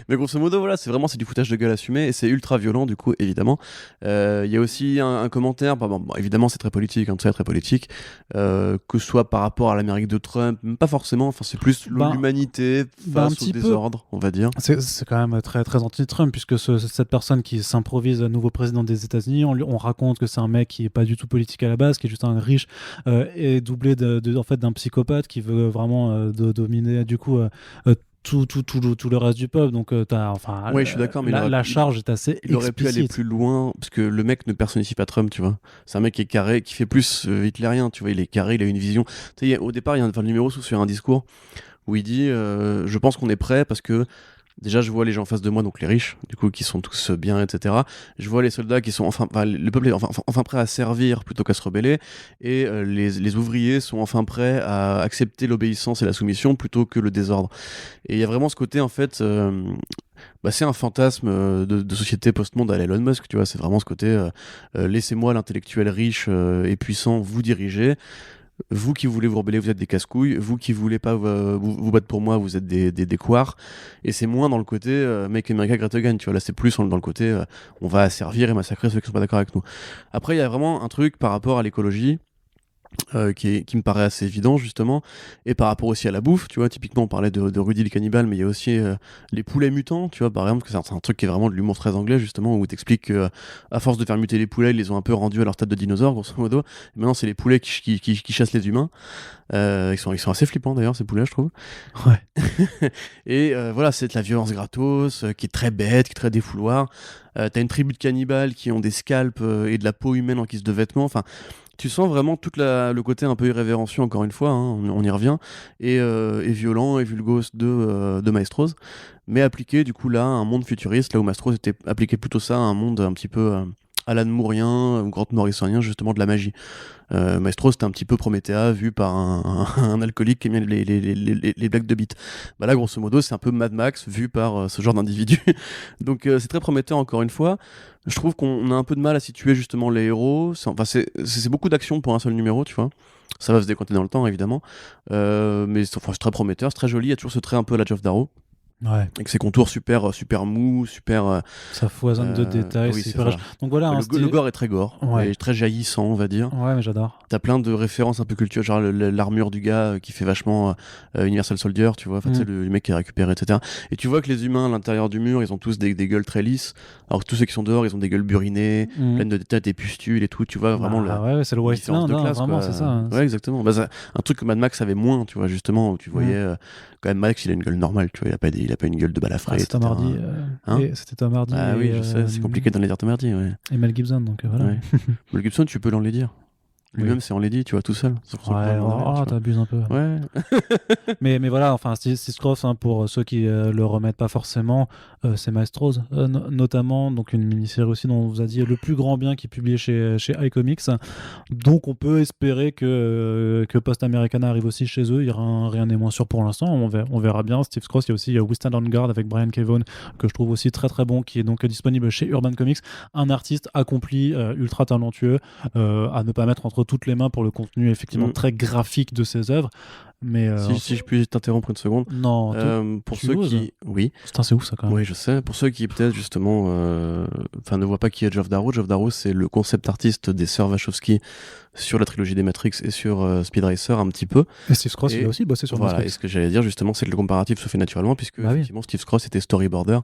[SPEAKER 2] Mais grosso modo, voilà, c'est du foutage de gueule assumé et c'est ultra violent, du coup, évidemment. Il y a aussi un commentaire, bon, évidemment, c'est très politique, hein, très très politique, que ce soit par rapport à l'Amérique de Trump, même pas forcément, enfin, c'est plus l'humanité face
[SPEAKER 1] un petit
[SPEAKER 2] au désordre, on va dire.
[SPEAKER 1] C'est quand même très, très anti-Trump, puisque cette personne qui s'improvise nouveau président des États-Unis, on raconte que c'est un mec qui est pas du tout politique à la base, qui est juste un riche et doublé en fait, d'un psychopathe qui veut vraiment dominer, du coup. Tout le reste du peuple, donc
[SPEAKER 2] Ouais, je suis d'accord, mais
[SPEAKER 1] la charge est assez
[SPEAKER 2] il aurait pu aller plus loin, parce que le mec ne personnifie pas Trump, tu vois. C'est un mec qui est carré, qui fait plus hitlérien, tu vois. Il est carré, il a une vision. Tu sais, au départ, il y a le numéro sur un discours où il dit je pense qu'on est prêt parce que déjà je vois les gens en face de moi, donc les riches, du coup, qui sont tous bien, etc. Je vois les soldats qui sont le peuple est enfin prêt à servir plutôt qu'à se rebeller, et les ouvriers sont enfin prêts à accepter l'obéissance et la soumission plutôt que le désordre. Et il y a vraiment ce côté, en fait, c'est un fantasme de société post-monde à Elon Musk, tu vois. C'est vraiment ce côté laissez-moi l'intellectuel riche et puissant vous diriger. Vous qui voulez vous rebeller, vous êtes des casse-couilles. Vous qui voulez pas vous battre pour moi, vous êtes des couards. Et c'est moins dans le côté Make America Great Again, tu vois. Là, c'est plus dans le côté on va servir et massacrer ceux qui sont pas d'accord avec nous. Après, il y a vraiment un truc par rapport à l'écologie qui me paraît assez évident justement, et par rapport aussi à la bouffe, tu vois, typiquement on parlait de Rudy le cannibale, mais il y a aussi les poulets mutants, tu vois, par exemple, que c'est un truc qui est vraiment de l'humour très anglais justement, où t'expliques que à force de faire muter les poulets, ils les ont un peu rendus à leur stade de dinosaure grosso modo, et maintenant c'est les poulets qui chassent les humains. Ils sont assez flippants d'ailleurs ces poulets, je trouve.
[SPEAKER 1] Ouais.
[SPEAKER 2] Et voilà, c'est de la violence gratos, qui est très bête, qui est très défouloir. T'as une tribu de cannibales qui ont des scalps et de la peau humaine en guise de vêtements. Enfin, tu sens vraiment le côté un peu irrévérencieux, encore une fois, hein, on y revient, et violent et vulgose de Maestros, mais appliqué du coup là à un monde futuriste, là où Maestros était appliqué plutôt ça à un monde un petit peu Alan Moorien ou Grant Morrisonien, justement de la magie. Maestro, c'était un petit peu Promethea vu par un alcoolique qui aime bien les blagues de beat. Bah là, grosso modo, c'est un peu Mad Max vu par ce genre d'individu. Donc c'est très prometteur, encore une fois. Je trouve qu'on a un peu de mal à situer justement les héros. C'est beaucoup d'action pour un seul numéro, tu vois. Ça va se décompter dans le temps, évidemment. Mais c'est très prometteur, c'est très joli. Il y a toujours ce trait un peu à la Geoff Darrow.
[SPEAKER 1] Ouais.
[SPEAKER 2] Avec ses contours super mous, super.
[SPEAKER 1] Ça foisonne de détails,
[SPEAKER 2] oui,
[SPEAKER 1] c'est
[SPEAKER 2] c'est
[SPEAKER 1] hyper
[SPEAKER 2] ça.
[SPEAKER 1] riche. Donc voilà, un
[SPEAKER 2] Le
[SPEAKER 1] style...
[SPEAKER 2] gore est très gore,
[SPEAKER 1] Ouais.
[SPEAKER 2] et très jaillissant, on va dire.
[SPEAKER 1] Ouais, mais j'adore.
[SPEAKER 2] T'as plein de références un peu culturelles, genre l'armure du gars qui fait vachement Universal Soldier, tu vois, enfin, tu sais, le mec qui est récupéré, etc. Et tu vois que les humains à l'intérieur du mur, ils ont tous des gueules très lisses, alors que tous ceux qui sont dehors, ils ont des gueules burinées, pleines de détails, des pustules et tout, tu vois, vraiment
[SPEAKER 1] ouais, c'est le
[SPEAKER 2] la différence
[SPEAKER 1] wasteland,
[SPEAKER 2] de classe,
[SPEAKER 1] vraiment,
[SPEAKER 2] quoi.
[SPEAKER 1] c'est ça. Hein.
[SPEAKER 2] Ouais, exactement. Bah, un truc que Mad Max avait moins, tu vois, justement, où tu voyais quand même Max, il a une gueule normale, tu vois, il a pas une gueule de balafré,
[SPEAKER 1] C'est Tom
[SPEAKER 2] etc.
[SPEAKER 1] Hardy.
[SPEAKER 2] Hein,
[SPEAKER 1] c'était Tom Hardy.
[SPEAKER 2] ah oui, je sais, c'est compliqué dans les dire Tom Hardy, ouais.
[SPEAKER 1] Et Mel Gibson, donc voilà.
[SPEAKER 2] Ouais. Mel Gibson, tu peux l'enlaidir. Lui-même, c'est enlaidi, tu vois, tout seul.
[SPEAKER 1] Ouais, t'abuses un peu.
[SPEAKER 2] Ouais.
[SPEAKER 1] mais voilà, enfin, Steve Scroff, hein, pour ceux qui le remettent pas forcément, c'est Maestros, notamment, donc une mini-série aussi dont on vous a dit le plus grand bien qui est publié chez iComics. Donc on peut espérer que Post Americana arrive aussi chez eux. Rien n'est moins sûr pour l'instant. On verra bien. Steve Scroff, il y a aussi We Stand on Guard avec Brian Kevon, que je trouve aussi très très bon, qui est donc disponible chez Urban Comics. Un artiste accompli, ultra talentueux, à ne pas mettre entre toutes les mains pour le contenu effectivement très graphique de ses œuvres. Mais
[SPEAKER 2] si je puis t'interrompre une seconde.
[SPEAKER 1] Non,
[SPEAKER 2] pour ceux qui, oui.
[SPEAKER 1] Putain, c'est ouf ça quand même.
[SPEAKER 2] Oui, je sais. Pour ceux qui peut-être justement, ne voient pas qui est Geoff Darrow. Geoff Darrow, c'est le concept artiste des sœurs Wachowski sur la trilogie des Matrix et sur Speed Racer un petit peu.
[SPEAKER 1] Et Steve Scross, il a aussi bossé sur
[SPEAKER 2] voilà.
[SPEAKER 1] Matrix.
[SPEAKER 2] Et ce que j'allais dire justement, c'est que le comparatif se fait naturellement puisque effectivement Steve Scross était storyboarder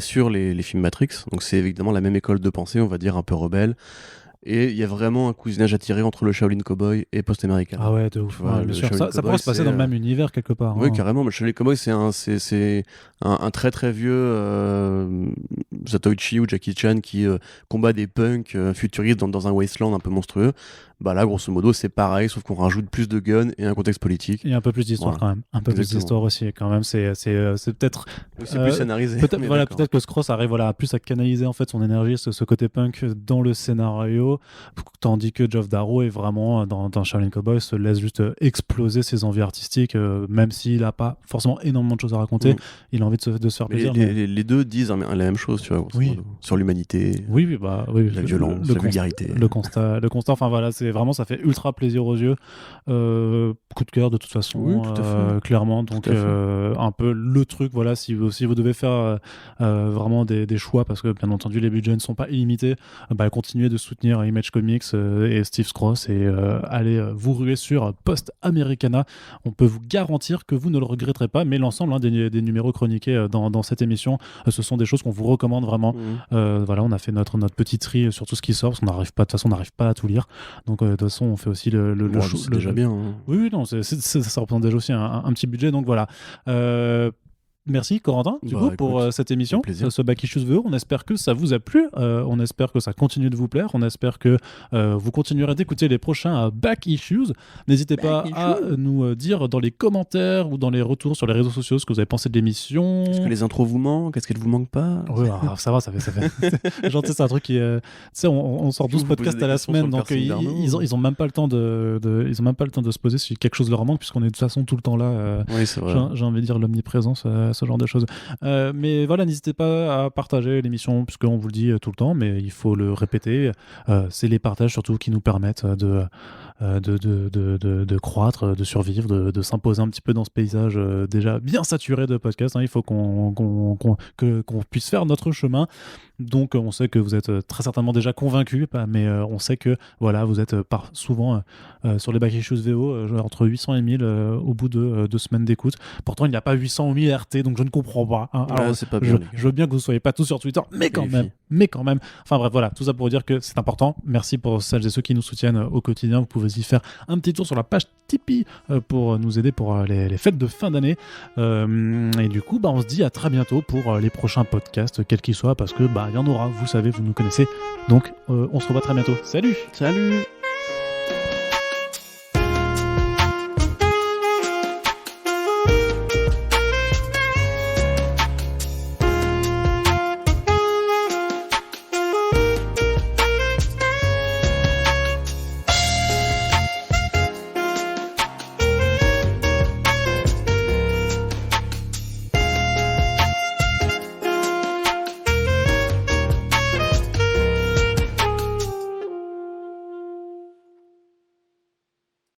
[SPEAKER 2] sur les films Matrix. Donc c'est évidemment la même école de pensée, on va dire un peu rebelle. Et il y a vraiment un cousinage attiré entre le Shaolin Cowboy et Post American.
[SPEAKER 1] Ah ouais, de ouf. Ouais, bien sûr. Ça pourrait se passer dans le même univers quelque part.
[SPEAKER 2] Oui, carrément. Mais le Shaolin Cowboy, c'est un très très vieux Zatoichi ou Jackie Chan qui combat des punks futuristes dans un wasteland un peu monstrueux. Bah là, grosso modo, c'est pareil, sauf qu'on rajoute plus de guns et un contexte politique.
[SPEAKER 1] Et un peu plus d'histoire quand même. Un peu plus d'histoire aussi. Quand même, c'est peut-être.
[SPEAKER 2] C'est plus scénarisé.
[SPEAKER 1] Peut-être que Scross arrive plus à canaliser en fait son énergie, ce côté punk dans le scénario, tandis que Geoff Darrow est vraiment dans Shaolin Cowboy se laisse juste exploser ses envies artistiques, même s'il n'a pas forcément énormément de choses à raconter. Il a envie de se faire plaisir.
[SPEAKER 2] Les deux disent la même chose, tu vois, modo, sur l'humanité.
[SPEAKER 1] Oui,
[SPEAKER 2] la violence, la vulgarité.
[SPEAKER 1] Le constat. Enfin voilà, c'est vraiment, ça fait ultra plaisir aux yeux. Coup de cœur de toute façon,
[SPEAKER 2] oui, tout à fait.
[SPEAKER 1] clairement. Donc un peu le truc, voilà, si vous devez faire vraiment des choix, parce que bien entendu les budgets ne sont pas illimités, continuez de soutenir Image Comics et Steve Scross et allez vous ruer sur Post Americana. On peut vous garantir que vous ne le regretterez pas, mais l'ensemble des numéros chroniqués dans cette émission, ce sont des choses qu'on vous recommande vraiment. Voilà, on a fait notre petit tri sur tout ce qui sort, parce qu'on n'arrive pas, de toute façon, on n'arrive pas à tout lire. Donc de toute façon, on fait aussi le
[SPEAKER 2] c'est déjà bien. Hein.
[SPEAKER 1] Oui, non, ça représente déjà aussi un petit budget, donc voilà. Merci Corentin pour cette émission, ce Back Issues VO. On espère que ça vous a plu, on espère que ça continue de vous plaire, on espère que vous continuerez d'écouter les prochains Back Issues. N'hésitez pas à nous dire dans les commentaires ou dans les retours sur les réseaux sociaux ce que vous avez pensé de l'émission.
[SPEAKER 2] Est-ce que les intros vous manquent? Est-ce qu'elles vous manquent pas?
[SPEAKER 1] Oui, ça va, ça fait. Genre, c'est un truc qui tu sais, on sort 12 podcasts à la semaine, donc ils ont même pas le temps ils ont même pas le temps de se poser si quelque chose leur manque, puisqu'on est de toute façon tout le temps là.
[SPEAKER 2] Oui, c'est vrai.
[SPEAKER 1] J'ai envie de dire l'omniprésence, ce genre de choses. Mais voilà, n'hésitez pas à partager l'émission, puisqu'on vous le dit tout le temps, mais il faut le répéter. C'est les partages surtout qui nous permettent de croître, de survivre, de s'imposer un petit peu dans ce paysage déjà bien saturé de podcasts. Hein. Il faut qu'on puisse faire notre chemin. Donc on sait que vous êtes très certainement déjà convaincus, mais on sait que voilà, vous êtes souvent sur les Back Issues VO entre 800 et 1000 au bout de 2 semaines d'écoute. Pourtant il n'y a pas 800 ou 1000 RT, donc je ne comprends pas. Hein. Alors,
[SPEAKER 2] c'est pas bien,
[SPEAKER 1] je veux bien que vous ne soyez pas tous sur Twitter, mais quand même. Enfin bref, voilà, tout ça pour dire que c'est important. Merci pour celles et ceux qui nous soutiennent au quotidien. Vous pouvez y faire un petit tour sur la page Tipeee pour nous aider pour les fêtes de fin d'année. Et du coup, on se dit à très bientôt pour les prochains podcasts, quels qu'ils soient, parce que il y en aura, vous savez, vous nous connaissez. Donc, on se revoit très bientôt. Salut!
[SPEAKER 2] Salut!